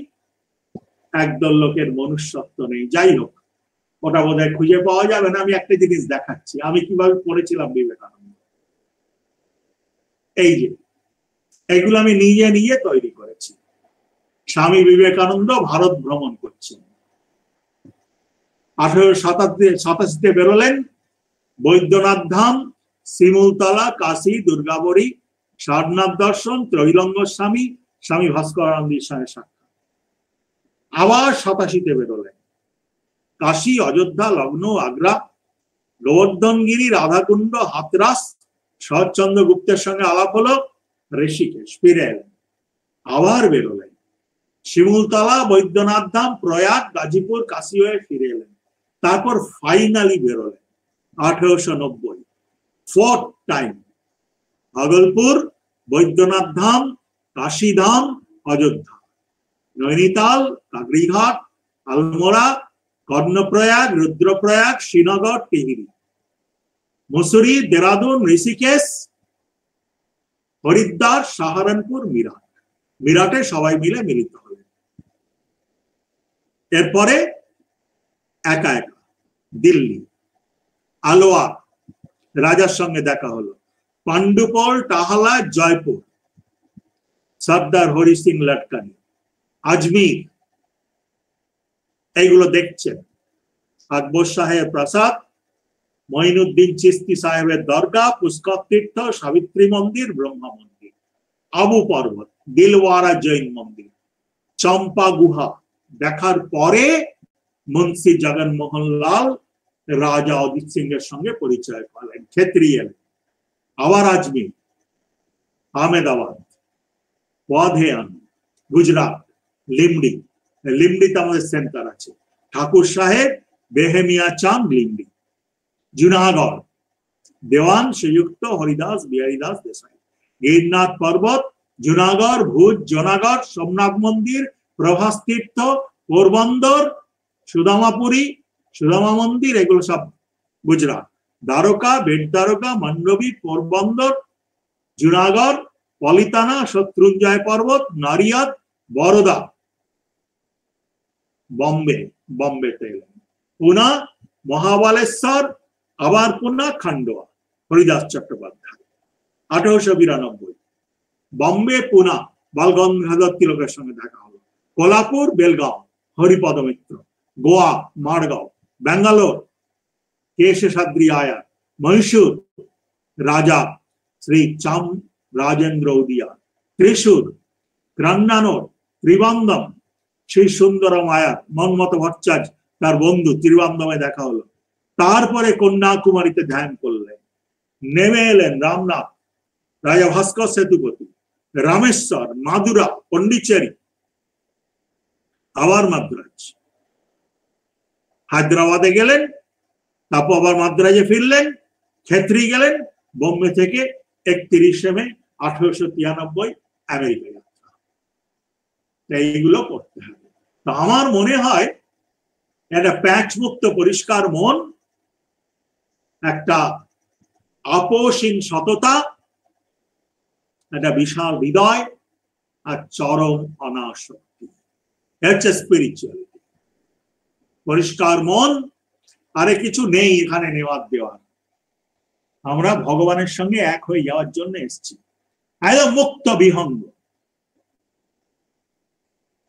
একদল লোকের মনুষ্যত্ব নেই। যাই হোক, ওটা বোধহয় খুঁজে পাওয়া যাবে না। আমি একটা জিনিস দেখাচ্ছি আমি কিভাবে পড়েছিলাম বিবেকানন্দ। এই যে এগুলো আমি নিজে নিজে তৈরি করেছি। স্বামী বিবেকানন্দ ভারত ভ্রমণ করছেন। 1887 বেরোলেন। বৈদ্যনাথ ধাম, শিমুলতলা, কাশী, দুর্গাবরী, সারনাথ দর্শন, ত্রৈলঙ্গ স্বামী, স্বামী ভাস্করানন্দের সঙ্গে সাক্ষাৎ। আবার 87 বেরোলেন। কাশী, অযোধ্যা, লগ্ন, আগ্রা, গোবর্ধনগিরি, রাধাকুণ্ড, হাতরাস, শরৎচন্দ্র গুপ্তের সঙ্গে আলাপ হলো। ঋষিকেশ ফিরে এলেন। আবার বেরোলেন। শিমুলতলা, বৈদ্যনাথ ধাম, প্রয়াগ, গাজীপুর, কাশী হয়ে ফিরে এলেন। তারপর ফাইনালি বেরোলেন 1890, 4th টাইম ভাগলপুর, বৈদ্যনাথ ধাম, কাশী ধাম, অযোধ্যা, নৈনিতাল, কাকড়িঘাট, আলমোড়া, কর্ণপ্রয়াগ, রুদ্রপ্রয়াগ, শ্রীনগর, টিহিরি, মসুরি, দেরাদুন, ঋষিকেশ, হরিদ্বার, সাহারানপুর, মিরাট। মিরাটে সবাই মিলে মিলিত হলেন। এরপরে একা একা দিল্লি, আলোয়ার, রাজার সঙ্গে দেখা হলো, পান্ডুপল, টাহালা, জয়পুর, সর্দার হরি সিং লটকানি, আজমির, এইগুলো দেখছেন। আকবর সাহেব প্রাসাদ, মঈনুদ্দিন চিস্তি সাহেবের দরগা, পুষ্কর তীর্থ, সাবিত্রী মন্দির, ব্রহ্মা মন্দির, আবু পর্বত, দিলওয়ারা জৈন মন্দির, চম্পা গুহা দেখার পরে মুন্সি জগনমোহন লাল রাজা অজিত সিং এর সঙ্গে পরিচয় পেলেন। ক্ষেত্রী এলেন। আবার আজমির, আহমেদাবাদ, ওয়াধেয়ান, গুজরাট, লিমডি, লিমডিতে আমাদের সেন্টার আছে, ঠাকুর সাহেব, বেহেমিয়া চাঁদ, লিমডি, জুনাগড়, দেওয়ান শ্রীযুক্ত হরিদাস বিহারীদাস দেশাই, গিরনাথ পর্বত, জুনাগড়, ভুজ, জোনাগড়, সোমনাথ মন্দির, প্রভাস তীর্থ, পোরবন্দর, সুদামাপুরী, সুদামা মন্দির, এগুলো সব গুজরাট, দ্বারকা, বেট দ্বারকা, মন্ডবী, পোরবন্দর, জুনাগড়, পলিতানা, শত্রুঞ্জয় পর্বত, নারিয়াদ, বরোদা, বম্বে, বম্বেতে এলেন, পুনা, মহাবালেশ্বর, আবার পুনা, খান্ডোয়া, হরিদাস চট্টোপাধ্যায়। 1892 বম্বে, পুনা, বালগঙ্গাধর তিলকের সঙ্গে দেখা হলো, কোলাপুর, বেলগাঁও, হরিপদ মিত্র, গোয়া, মারগাঁও, ব্যাঙ্গালোর, কেশাদ্রি আয়ার, মহীশূর, রাজা শ্রী চাম রাজেন্দ্র উদিয়া, ত্রিশূর, ক্রান্নানোর, ত্রিবান্দম, শ্রী সুন্দরম আয়ার, মন্মথ ভট্টাচার্য তার বন্ধু, ত্রিবান্দমে দেখা হলো। তারপরে কন্যাকুমারীতে ধ্যান করলেন। নেমে এলেন রামনাথ, রাজা ভাস্কর সেতুপতি, রামেশ্বর, মাদুরা, পন্ডিচেরি, আবার মাদ্রাজ, হায়দ্রাবাদে গেলেন, তারপর আবার মাদ্রাজে ফিরলেন, ক্ষেত্রী গেলেন, বোম্বে থেকে 31শে মে 1893 আমেরিকা যাত্রা। এইগুলো করতে হবে। তো আমার মনে হয় একটা প্যাচ মুক্ত পরিষ্কার মন, একটা আপোষহীন সততা, একটা বিশাল হৃদয়, আর চরম অনাসক্তি, হচ্ছে স্পিরিচুয়ালিটি। পরিষ্কার মন, আরে কিছু নেই এখানে নেওয়ার দেওয়ার। আমরা ভগবানের সঙ্গে এক হয়ে যাওয়ার জন্য এসেছি, একদম মুক্ত বিহঙ্গ,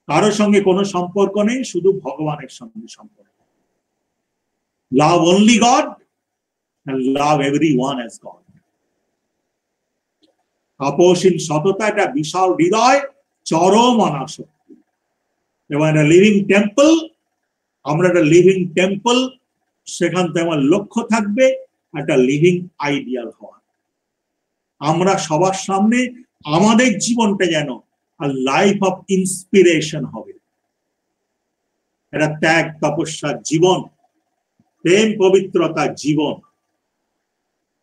কারোর সঙ্গে কোনো সম্পর্ক নেই, শুধু ভগবানের সঙ্গে সম্পর্ক। Love only god and love everyone as God. আপোষহীন সততা, একটা বিশাল হৃদয়, চরম অনাসক্তি, এবং একটা লিভিং টেম্পল। আমরা একটা লিভিং টেম্পল, সেখান থেকে আমার লক্ষ্য থাকবে একটা লিভিং আইডিয়াল হওয়া। আমরা সবার সামনে আমাদের জীবনটা যেন লাইফ অফ ইন্সপিরেশন হবে, এটা ত্যাগ তপস্যার জীবন, প্রেম পবিত্রতার জীবন।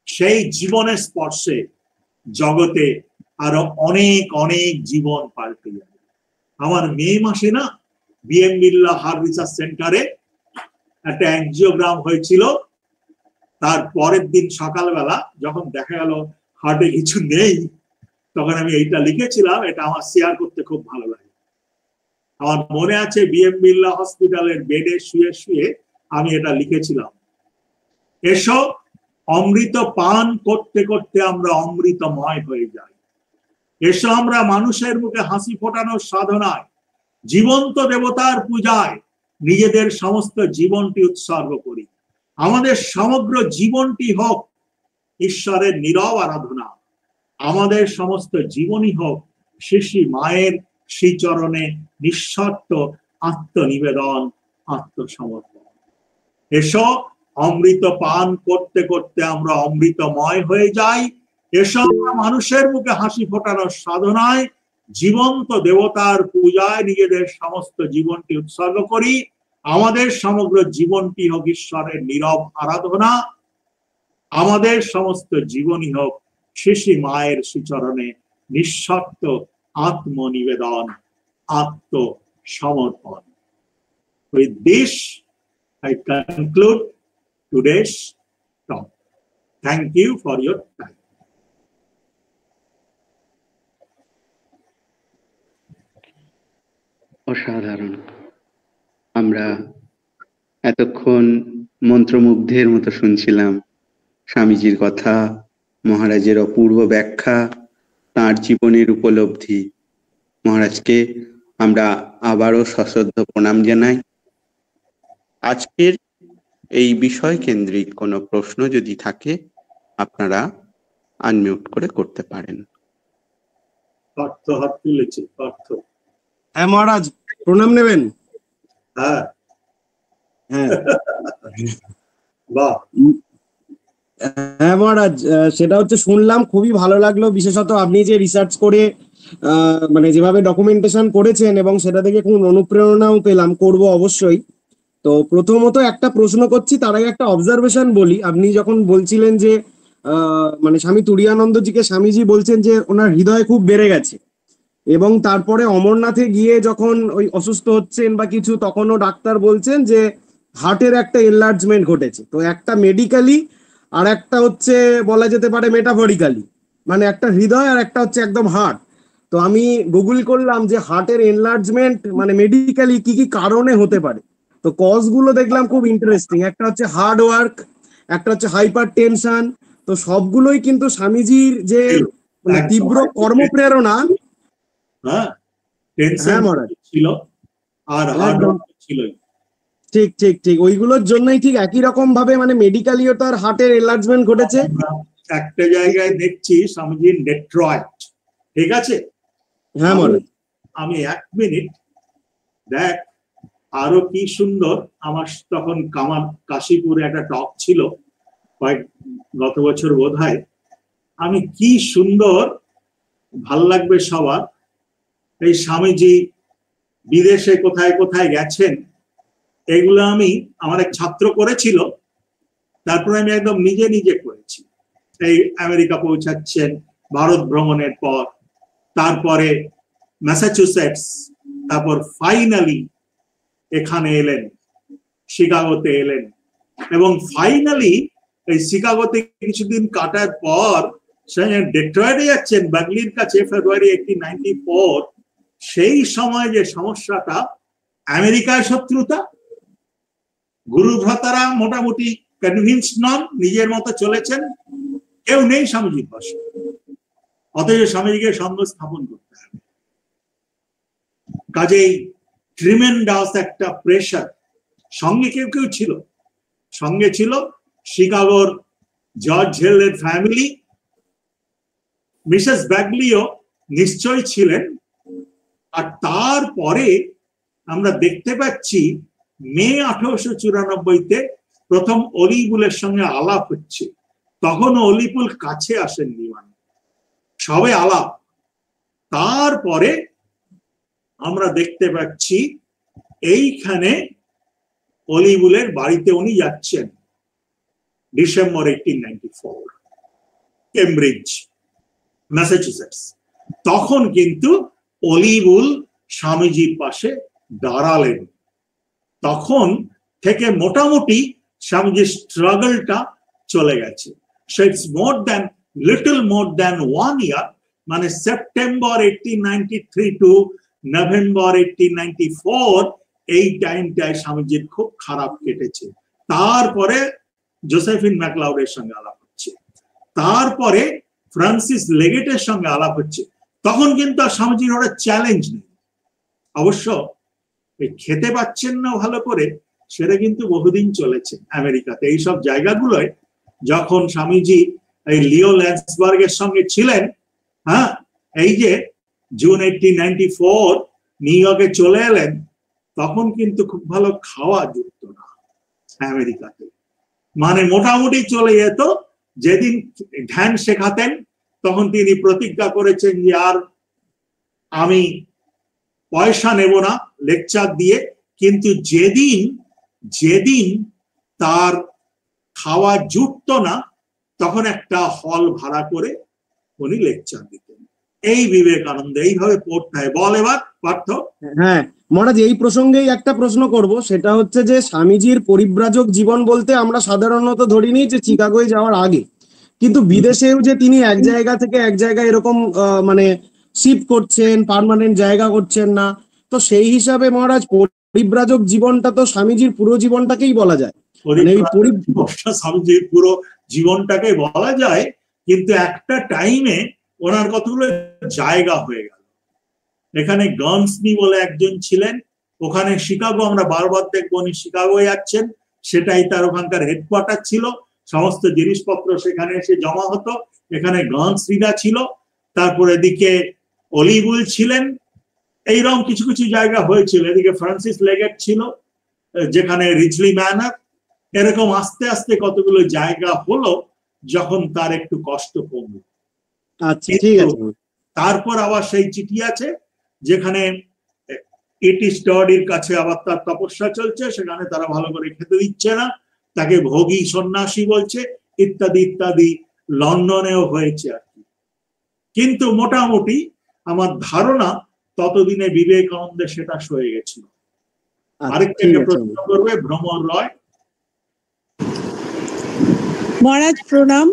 সেই জীবনের স্পর্শে জগতে আরো অনেক অনেক জীবন পাল্টে যাবে। আমার মে মাসে না বিএম বিড়লা হার্ট রিসার্চ সেন্টারে একটা অ্যাঞ্জিওগ্রাম হয়েছিল। তার পরের দিন সকালবেলা যখন দেখা গেল হার্টে কিছু নেই, তখন আমি এইটা লিখেছিলাম, এটা আমার শেয়ার করতে খুব ভালো লাগে। আমার মনে আছে বিএম বিড়লা হসপিটালের বেডে শুয়ে শুয়ে আমি এটা লিখেছিলাম, এসো অমৃত পান করতে করতে আমরা অমৃতময় হয়ে যাই। এসো আমরা মানুষের মুখে হাসি ফোটানোর সাধনায়, জীবন্ত দেবতার পূজায় নিজেদের সমস্ত জীবনটি উৎসর্গ করি। আমাদের সমগ্র জীবনটি হোক ঈশ্বরের নীরব আরাধনা, আমাদের সমস্ত জীবনই হোক শিশি মায়ের শ্রীচরণে নিঃস্বার্থ আত্মনিবেদন, আত্মসমর্পণ। এসো অমৃত পান করতে করতে আমরা অমৃতময় হয়ে যাই। এসো আমরা মানুষের মুখে হাসি ফোটানোর সাধনায়, জীবন্ত দেবতার পূজায় নিজেদের সমস্ত জীবনটি উৎসর্গ করি। আমাদের সমগ্র জীবনটি হোক ঈশ্বরের নীরব আরাধনা, আমাদের সমস্ত জীবনই হোক শ্রী মায়ের শ্রীচরণে নিঃস্বার্থ আত্মনিবেদন, আত্মসমর্পণ। With this, I conclude today's talk. Thank you for your time. অসাধারণ। আমরা এতক্ষণ মন্ত্রমুগ্ধের মতো শুনছিলাম স্বামীজির কথা, মহারাজের অপূর্ব ব্যাখ্যা, তাঁর জীবনের উপলব্ধি। মহারাজকে আমরা আবারও সশ্রদ্ধ প্রণাম জানাই। আজকের এই বিষয় কেন্দ্রিক কোনো প্রশ্ন যদি থাকে আপনারা আনমিউট করে করতে পারেন। পার্থ হাত তুলেছে। পার্থ। হ্যাঁ মহারাজ, প্রণাম নেবেন? হ্যাঁ হ্যাঁ বাহ। হ্যাঁ মহারাজ, সেটা হচ্ছে শুনলাম, খুবই ভালো লাগলো। বিশেষত আপনি যে রিসার্চ করে মানে যেভাবে ডকুমেন্টেশন করেছেন এবং সেটা থেকে খুব অনুপ্রেরণাও পেলাম, করব অবশ্যই। তো প্রথমত একটা প্রশ্ন করছি, তার আগে একটা অবজারভেশন বলি। আপনি যখন বলছিলেন যে মানে স্বামী তুরীয়ানন্দজিকে স্বামীজি বলছেন যে ওনার হৃদয় খুব বেড়ে গেছে, এবং তারপরে অমরনাথে গিয়ে যখন ওই অসুস্থ হচ্ছেন বা কিছু, তখনও ডাক্তার বলছেন যে হার্টের একটা এনলার্জমেন্ট ঘটেছে। তো একটা মেডিক্যালি আর একটা হচ্ছে বলা যেতে পারে মেটাফরিক্যালি, মানে একটা হৃদয় আর একটা হচ্ছে একদম হার্ট। তো আমি গুগল করলাম যে হার্টের এনলার্জমেন্ট মানে মেডিক্যালি কি কি কারণে হতে পারে। তো কজ গুলো দেখলাম খুব ইন্টারেস্টিং। একটা হচ্ছে হার্ড ওয়ার্ক, একটা হচ্ছে হাইপার টেনশন। তো সবগুলোই কিন্তু স্বামীজির যে মানে তীব্র কর্মপ্রেরণা। হ্যাঁ, টেনশন হ্যাঁ মহারাজ, ছিল আর হার্ড একদম ওয়ার্ক ছিল। ঠিক ঠিক ঠিক, ওইগুলোর জন্যই ঠিক একই রকম ভাবে মানে মেডিক্যালিও তার হার্টের এনলার্জমেন্ট ঘটেছে। একটা জায়গায় দেখছি স্বামীজি ডেট্রয়েট, ঠিক আছে? হ্যাঁ মহারাজ, আমি 1 মিনিট দেখ, আরো কি সুন্দর। আমার তখন কাশীপুরে একটা টক ছিল গত বছর বোধহয়। আমি কি সুন্দর, ভাল লাগবে সবার। এই স্বামীজি বিদেশে কোথায় কোথায় গেছেন এগুলো আমার এক ছাত্র করেছিল, তারপরে আমি একদম নিজে নিজে করেছি। এই আমেরিকা পৌঁছাচ্ছেন ভারত ভ্রমণের পর, তারপরে ম্যাসাচুসেটস, তারপর ফাইনালি এখানে এলেন, শিকাগোতে এলেন, এবং ফাইনালি এই শিকাগোতে কিছুদিন কাটার পর ডেট্রয়েটে যাচ্ছেন বাগলির কাছে ফেব্রুয়ারি 1894। সেই সময় যে সমস্যাটা, আমেরিকার শত্রুতা, গুরু ভ্রাতারা মোটামুটি কনভিন্স নন, নিজের মতো চলেছেন, কেউ নেই স্বামীজির পাশে, অথচ স্বামীজিকে সঙ্গ স্থাপন করতে হবে। কাজেই ট্রিমেন্ডাস একটা প্রেশার। সঙ্গে কেউ কেউ ছিল, সঙ্গে ছিল শিকাগোর জর্জ হেলের ফ্যামিলি, মিসেস ব্যাগলিও নিশ্চয় ছিলেন। আর তারপরে আমরা দেখতে পাচ্ছি মে 1894-তে প্রথম অলিপুলের সঙ্গে আলাপ হচ্ছে। তখন অলিপুল কাছে আসেননি, মানে সবে আলাপ। তারপরে আমরা দেখতে পাচ্ছি এইখানে অলিপুলের বাড়িতে উনি যাচ্ছেন ডিসেম্বর 1894, কেমব্রিজ, ম্যাসাচুসেটস। তখন কিন্তু অলিপুল স্বামীজির পাশে দাঁড়ালেন। তখন থেকে মোটামুটি স্বামীজির স্ট্রাগলটা চলে গেছে। So it's little more than 1 ইয়ার, মানে সেপ্টেম্বর 1893 টু নভেম্বর 1894, এই টাইমটায় স্বামীজির খুব খারাপ কেটেছে। তারপরে জোসেফিন ম্যাকলাউডের সঙ্গে আলাপ হচ্ছে, তারপরে ফ্রান্সিস লেগেটের সঙ্গে আলাপ হচ্ছে। তখন কিন্তু আর স্বামীজির ওরা চ্যালেঞ্জ নেই। অবশ্য খেতে পাচ্ছেন না ভালো করে, সেটা কিন্তু বহুদিন চলেছে আমেরিকাতে। এইসব জায়গাগুলোয় যখন স্বামীজি এই লিও ল্যান্সবার্গের সঙ্গে ছিলেন, হ্যাঁ, এই যে জুন 1894 নিউ ইয়র্কে চলে এলেন, তখন কিন্তু খুব ভালো খাওয়া যুক্ত না আমেরিকাতে। মানে মোটামুটি চলে যেত। যেদিন ধ্যান শেখাতেন তখন তিনি প্রতিজ্ঞা করেছেন যে আর আমি পয়সা নেব না লেকচার দিয়ে, কিন্তু যেদিন যেদিন তার খাওয়া জুটতো না তখন একটা হল ভাড়া করে উনি লেকচার দিতেন। এই বিবেকানন্দ এইভাবে পড়তে হয়। বল এবার পার্থ। হ্যাঁ মহারাজ, এই প্রসঙ্গেই একটা প্রশ্ন করব, সেটা হচ্ছে যে স্বামীজির পরিব্রাজক জীবন বলতে আমরা সাধারণত ধরি নিই যে চিকাগোয় যাওয়ার আগে, কিন্তু বিদেশেও যে তিনি এক জায়গা থেকে এক জায়গায় এরকম মানে শিফট করছেন, পার্মানেন্ট জায়গা করছেন না, তো সেই হিসাবে মহারাজ পরিব্রাজক জীবনটা তো স্বামীজির পুরো জীবনটাকেই বলা যায়। মানে এই স্বামীজির পুরো জীবনটাকে বলা যায়, কিন্তু একটা টাইমে ওনার কতগুলো জায়গা হয়ে গেল। এখানে গনসনি বলে একজন ছিলেন, ওখানে শিকাগো আমরা বারবার দেখবো উনি শিকাগো যাচ্ছেন, সেটাই তার ওখানকার হেডকোয়ার্টার ছিল, সমস্ত জিনিসপত্র সেখানে এসে জমা হতো। এখানে গনসনিরা ছিল, তারপর এদিকে অলিভুল ছিলেন, এইরকম কিছু কিছু জায়গা হয়েছিল। এদিকে ফ্রান্সিস লেগেট ছিল, যেখানে রিচলি ম্যানার, এরকম আস্তে আস্তে কতগুলো জায়গা হলো যখন তার একটু কষ্ট কমল। আচ্ছা ঠিক আছে। তারপর আবার সেই চিঠি আছে যেখানে ইটি স্টাডির কাছে আবার তার তপস্যা চলছে, সেখানে তারা ভালো করে খেতে দিচ্ছে না, তাকে ভোগী সন্ন্যাসী বলছে, ইত্যাদি ইত্যাদি লন্ডনেও হয়েছে আর কি। কিন্তু মোটামুটি আমার ধারণা ততদিনে বিবেকানন্দে সেটা সয়ে গেছিল। আরেকটাকে প্রশ্ন করবে ভ্রমর রয়। মহারাজ প্রণাম।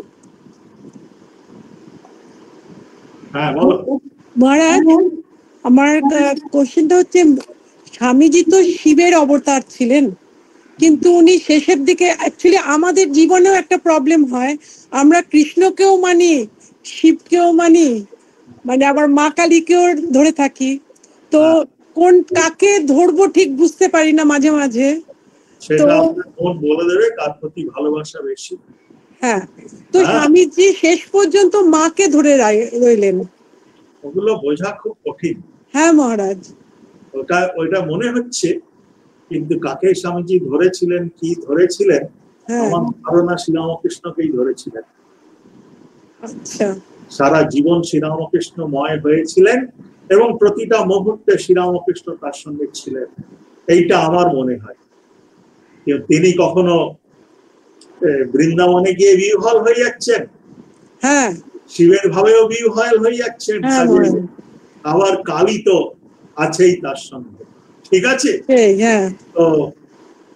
হ্যাঁ বলো মহারাজ, আমার কোশ্চেনটা হচ্ছে, স্বামীজি তো শিবের অবতার ছিলেন, কিন্তু উনি শেষের দিকে অ্যাকচুয়ালি আমাদের জীবনেও একটা প্রবলেম হয়, আমরা কৃষ্ণকেও মানি, শিবকেও মানি, মানে আবার মা কালীকেও ধরে থাকি, তো কোন কাকে ধরবো ঠিক বুঝতে পারি না মাঝে মাঝে। সেটা মন বলে দেবে কার প্রতি ভালোবাসা বেশি। হ্যাঁ, তো স্বামীজি শেষ পর্যন্ত মাকে ধরে রইলেন। ওগুলো বোঝা খুব কঠিন। হ্যাঁ মহারাজ, ওইটা মনে হচ্ছে, কিন্তু কাকে স্বামীজি ধরেছিলেন, কি ধরেছিলেন, আমার ধারণা শ্রীরামকৃষ্ণকেই ধরেছিলেন। আচ্ছা, সারা জীবন শ্রীরামকৃষ্ণময় হয়েছিলেন এবং প্রতিটা মুহূর্তে শ্রীরামকৃষ্ণ তার সঙ্গে ছিলেন, এইটা আমার মনে হয়। তিনি কখনো বৃন্দাবনে গিয়ে বিহ্বল হয়ে যাচ্ছেন, হ্যাঁ শিবের ভাবেও বিহ্বল হয়ে যাচ্ছেন, আবার কালী তো আছেই তার সঙ্গে, ঠিক আছে? তো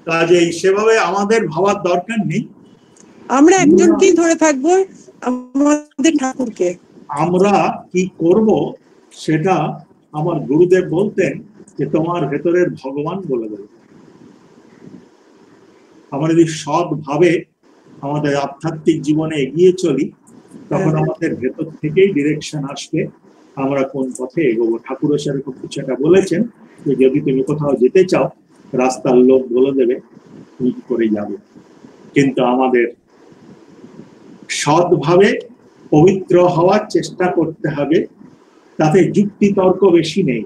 কাজেই সেভাবে আমাদের ভাবার দরকার নেই, আমরা একজনকেই ধরে থাকবো, আমাদের ঠাকুরকে। আমরা কি করব সেটা আমার গুরুদেব বলতেন যে তোমার ভেতরের ভগবান বলে দেবে। আমরা যদি সৎ ভাবে আমাদের আধ্যাত্মিক জীবনে এগিয়ে চলি, তখন আমাদের ভেতর থেকেই ডিরেকশন আসবে আমরা কোন পথে এগোবো। ঠাকুরও সেরকম কিছু একটা বলেছেন যে যদি তুমি কোথাও যেতে চাও, রাস্তার লোক বলে দেবে তুমি কি করে যাবে। কিন্তু আমাদের সৎভাবে পবিত্র হওয়ার চেষ্টা করতে হবে, তাতে যুক্তি তর্ক বেশি নেই।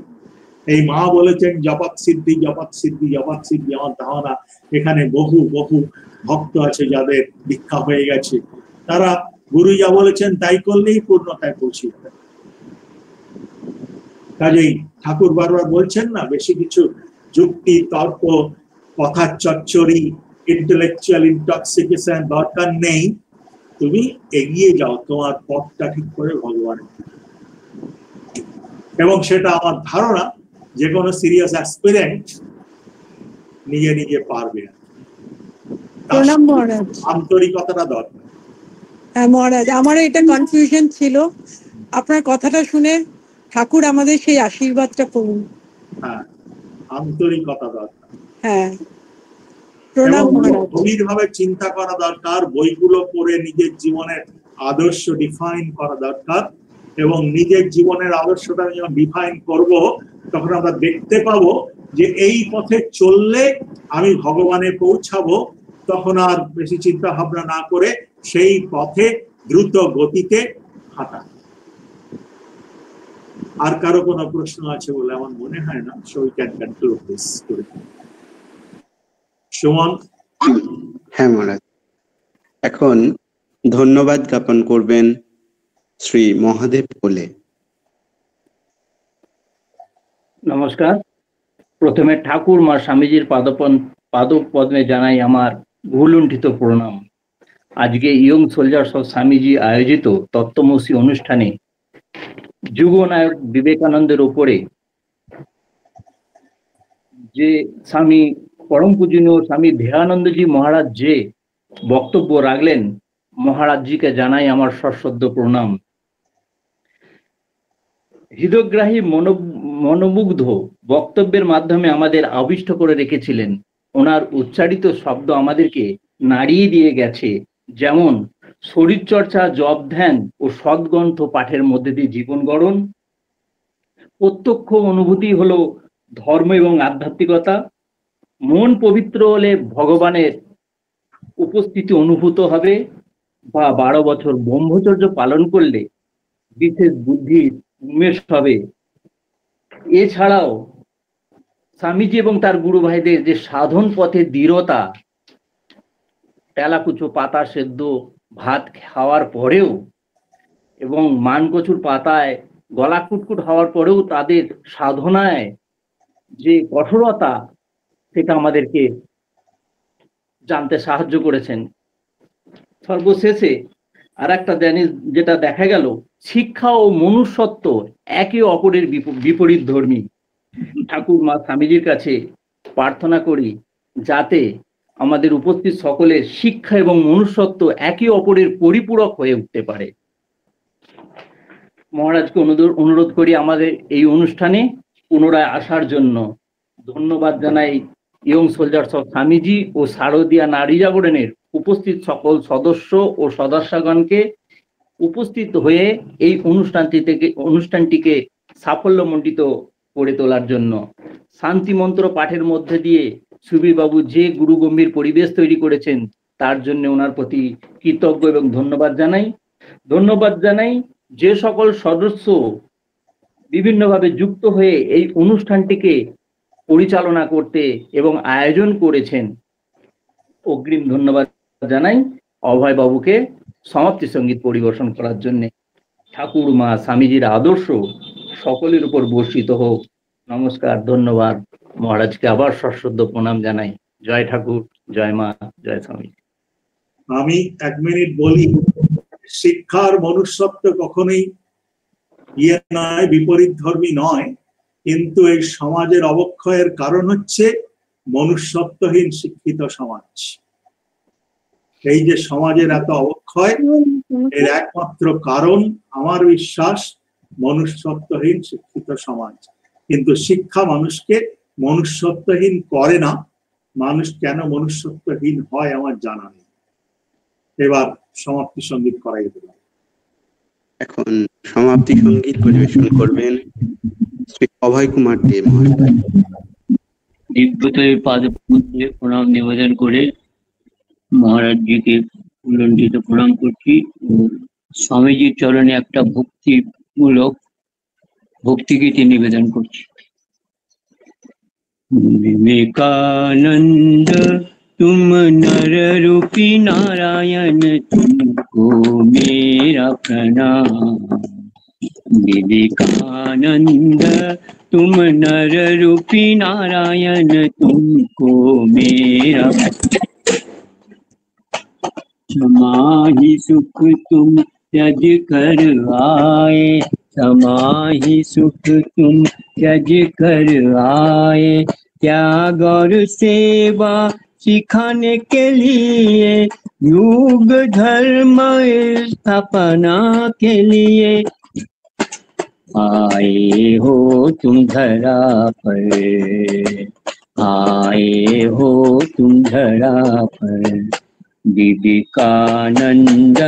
এই মা বলেছেন জপাত সিদ্ধি জপাত সিদ্ধি জপাত সিদ্ধি, আমার ধারণা এখানে বহু বহু ভক্ত আছে যাদের দীক্ষা হয়ে গেছে, তারা গুরু যা বলেছেন তাই করলেই পূর্ণতায় পৌঁছে যাবে। কাজেই ঠাকুর বারবার বলছেন না, বেশি কিছু যুক্তি তর্ক কথার চচ্চড়ি ইন্টেলেকচুয়াল ইনটক্সিকেশন দরকার নেই। তুমি এগিয়ে যাও তোমার পথটা ঠিক করে ভগবানের, এবং সেটা আমার ধারণা যে কোনো সিরিয়াস অ্যাসপিরেন্ট নিজে নিজে পারবে। আন্তরিকতাটা দরকার। হ্যাঁ মহারাজ, আমার এটা কনফিউশন ছিল, আপনার কথাটা শুনে ঠাকুর আমাদের সেই আশীর্বাদটা করুন। হ্যাঁ, আন্তরিকতা দরকার। হ্যাঁ প্রণাম মহারাজ। গভীরভাবে চিন্তা করা দরকার, বইগুলো পড়ে নিজের জীবনের আদর্শ ডিফাইন করা দরকার, এবং নিজের জীবনের আদর্শটা যখন ডিফাইন করব তখন আমরা দেখতে পাবো যে এই পথে চললে আমি ভগবানে পৌঁছাবো। তখন আর বেশি চিন্তা ভাবনা না করে সেই পথে দ্রুত গতিতে হাঁটা। আর কারো কোনো প্রশ্ন আছে বলে আমার মনে হয় না। So we can conclude this today. Suman. হ্যাঁ মহারাজ, এখন ধন্যবাদ জ্ঞাপন করবেন শ্রী মহাদেব কোলে। নমস্কার। প্রথমে ঠাকুর মা স্বামীজির পাদপদ্মে জানাই আমার ভুলুণ্ঠিত প্রণাম। আজকে ইয়ং সোলজার্স অফ স্বামীজি আয়োজিত তত্ত্বমসী অনুষ্ঠানে যুগনায়ক বিবেকানন্দের উপরে যে স্বামী পরম পূজনীয় স্বামী বিবেকানন্দজি মহারাজ যে বক্তব্য রাখলেন, মহারাজজিকে জানাই আমার সশ্রদ্ধ প্রণাম। হৃদয়গ্রাহী মনোমুগ্ধ বক্তব্যের মাধ্যমে আমাদের আবিষ্ট করে রেখেছিলেন। ওনার উচ্চারিত শব্দ আমাদেরকে নাড়িয়ে দিয়ে গেছে, যেমন শরীরচর্চা, জপ ধ্যান ও সদ্গ্রন্থ পাঠের মধ্যে দিয়ে জীবন গড়ন। প্রত্যক্ষ অনুভূতি হলো ধর্ম এবং আধ্যাত্মিকতা। মন পবিত্র হলে ভগবানের উপস্থিতি অনুভূত হবে, বা 12 বছর ব্রহ্মচর্য পালন করলে বিশেষ বুদ্ধির উন্মেষ হবে। এছাড়াও স্বামীজি এবং তার গুরু ভাইদের যে সাধন পথে দৃঢ়তা, তেলাকুচো পাতা সেদ্ধ ভাত খাওয়ার পরেও এবং মানকচুর পাতায় গলা কুটকুট হওয়ার পরেও তাদের সাধনায় যে কঠোরতা, সেটা আমাদেরকে জানতে সাহায্য করেছেন। সর্বশেষে আর একটা জিনিস যেটা দেখা গেল, শিক্ষা ও মনুষ্যত্ব একে অপরের বিপরীত ধর্মী। ঠাকুর মা স্বামীজির কাছে প্রার্থনা করি যাতে আমাদের উপস্থিত সকলের শিক্ষা এবং মনুষ্যত্ব একে অপরের পরিপূরক হয়ে উঠতে পারে। মহারাজকে অনুরোধ করি আমাদের এই অনুষ্ঠানে পুনরায় আসার জন্য। ধন্যবাদ জানাই ইয়ং সোলজার্স অফ স্বামীজি ও শারদীয়া নারী জাগরণের উপস্থিত সকল সদস্য ও সদস্যগণকে উপস্থিত হয়ে এই অনুষ্ঠানটিকে সাফল্যমণ্ডিত করে তোলার জন্য। শান্তি মন্ত্র পাঠের মধ্যে দিয়ে সুবীরবাবু যে গুরু গম্ভীর পরিবেশ তৈরি করেছেন তার জন্য ওনার প্রতি কৃতজ্ঞ এবং ধন্যবাদ জানাই যে সকল সদস্য বিভিন্নভাবে যুক্ত হয়ে এই অনুষ্ঠানটিকে পরিচালনা করতে এবং আয়োজন করেছেন। অগ্রিম ধন্যবাদ জানাই অভয় বাবুকে সমাপ্তি সঙ্গীত পরিবেশন করার জন্য। ঠাকুর মা স্বামীজির আদর্শ সকলের উপর বর্ষিত হোক। নমস্কার, ধন্যবাদ। মহারাজকে আবার সশ্রদ্ধ প্রণাম জানাই। জয় ঠাকুর, জয় মা, জয় স্বামী। আমি 1 মিনিট বলি, শিক্ষার মনুষ্যত্ব কখনোই নয়, বিপরীত ধর্মী নয়, কিন্তু এই সমাজের অবক্ষয়ের কারণ হচ্ছে মনুষ্যত্বহীন শিক্ষিত সমাজ। এই যে সমাজের এত অবক্ষয়, এর একমাত্র কারণ আমার বিশ্বাস মনুষ্যত্বহীন শিক্ষিত সমাজ। কিন্তু শিক্ষা মানুষকে মনুষ্যত্বহীন করে না। মানুষ কেন মনুষ্যত্বহীন হয় আমার জানা নেই। এবার সমাপ্তি সঙ্গীত করা যেতে পারে। এখন সমাপ্তি সঙ্গীত পরিবেশন করবেন শ্রী অভয় কুমার দে মহাশয়। দিব্যতয়ের পাদপদ্মে প্রণাম নিবেদন করে মহারাজজিকে উলণ্ঠিত প্রণাম করছি ও স্বামীজির চরণে একটা ভক্তিমূলক ভক্তিগীতি নিবেদন করছি। विवेकानंद तुम नर रूपी नारायण, तुमको मेरा प्रणाम। विवेकानंद तुम नर रूपी नारायण, तुमको मेरा समाहि सुख तुम त्यज कर आए, समाहि सुख तुम त्यज कर आए। त्याग और सेवा सिखाने के लिए, युग धर्म स्थापना के लिए आए हो तुम धरा पर, आए हो तुम धरा पर। विवेकानंद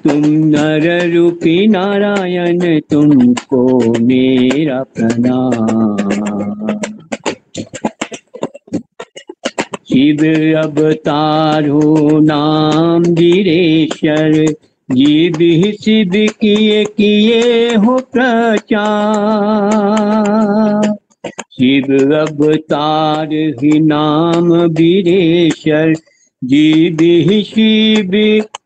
तुम नर रूपी नारायण, तुमको मेरा प्रणाम। शिव अवतारो नाम वीरेश्वर, जीव ही शिव किए किए हो प्रचार। शिव अवतार ही नाम वीरेश्वर, जीव ही शिव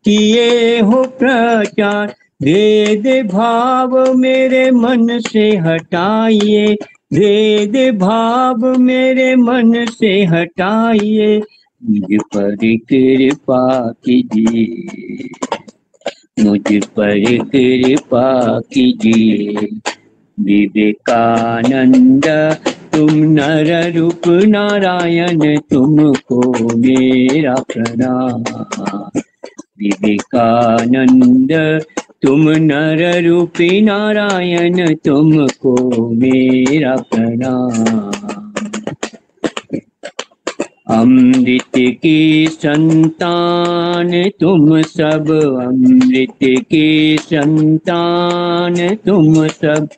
किए हो प्रचार। भेद भाव मेरे मन से हटाइए, भेद भाव मेरे मन से हटाइए, मुझ पर कृपा कीजिए, मुझ पर कृपा कीजिए। विवेकानंद तुम नर रूप नारायण, तुमको मेरा प्रणाम। विवेकानंद तुम नर रूपी नारायण, तुमको मेरा प्रणाम। अमृत की संतान तुम सब, अमृत की संतान तुम सब,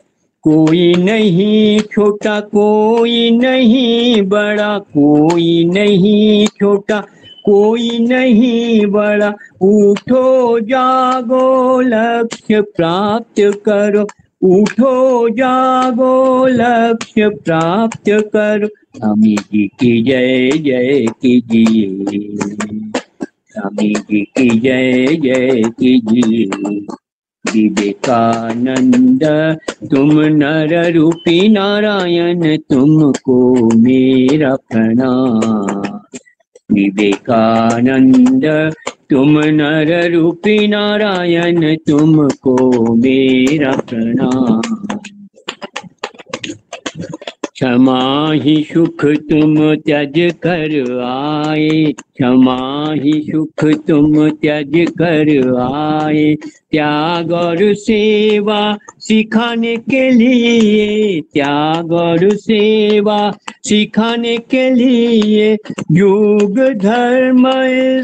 कोई नहीं छोटा कोई नहीं बड़ा, कोई नहीं छोटा कोई नहीं बड़ा। उठो जागो लक्ष्य प्राप्त करो, उठो जागो लक्ष्य प्राप्त करो। स्वामी जी की जय जय कीजिए, स्वामी जी की जय जय कीजिए। विवेकानंद तुम नर रूपी नारायण, तुमको मेरा प्रणाम। विवेकानंद तुम नर रूपी नारायण, तुमको मेरा प्रणाम। क्षमा ही सुख तुम त्यज कर आए, क्षमा ही सुख तुम त्यज कर आए। त्याग और सेवा सिखाने के लिए, त्याग और सेवा सिखाने के लिए, युग धर्म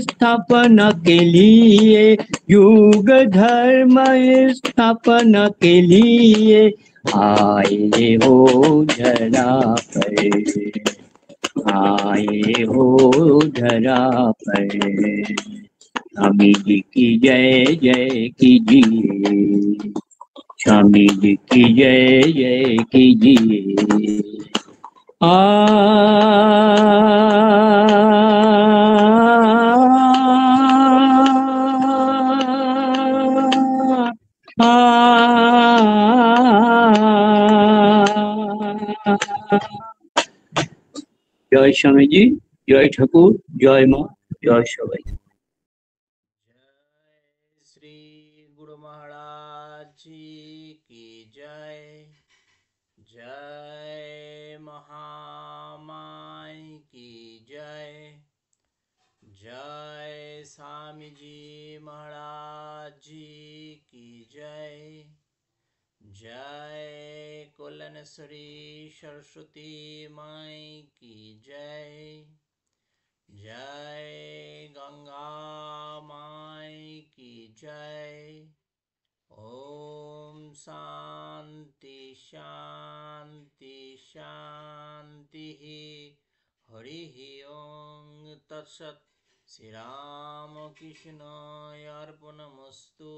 स्थापना के लिए, युग धर्म स्थापना के लिए आए हो धरा पर, आए हो धरा पर। स्वामी जी की जय जय कीजिए, स्वामी जी की जय जय कीजिए। जय स्वामी जी, जय ठाकुर, जय माँ, जय सबाई। जय श्री गुरु महाराज जी की जय, जय महामाई की जय, जय स्वामी जी महाराज जी की जय, जय कल्याणेश्वरी सरस्वती माई की जय, जय गंगा माई की जय। ओम शांति शांति शांति। हरि ओम तत्सत। श्री राम कृष्ण अर्पणमस्तु।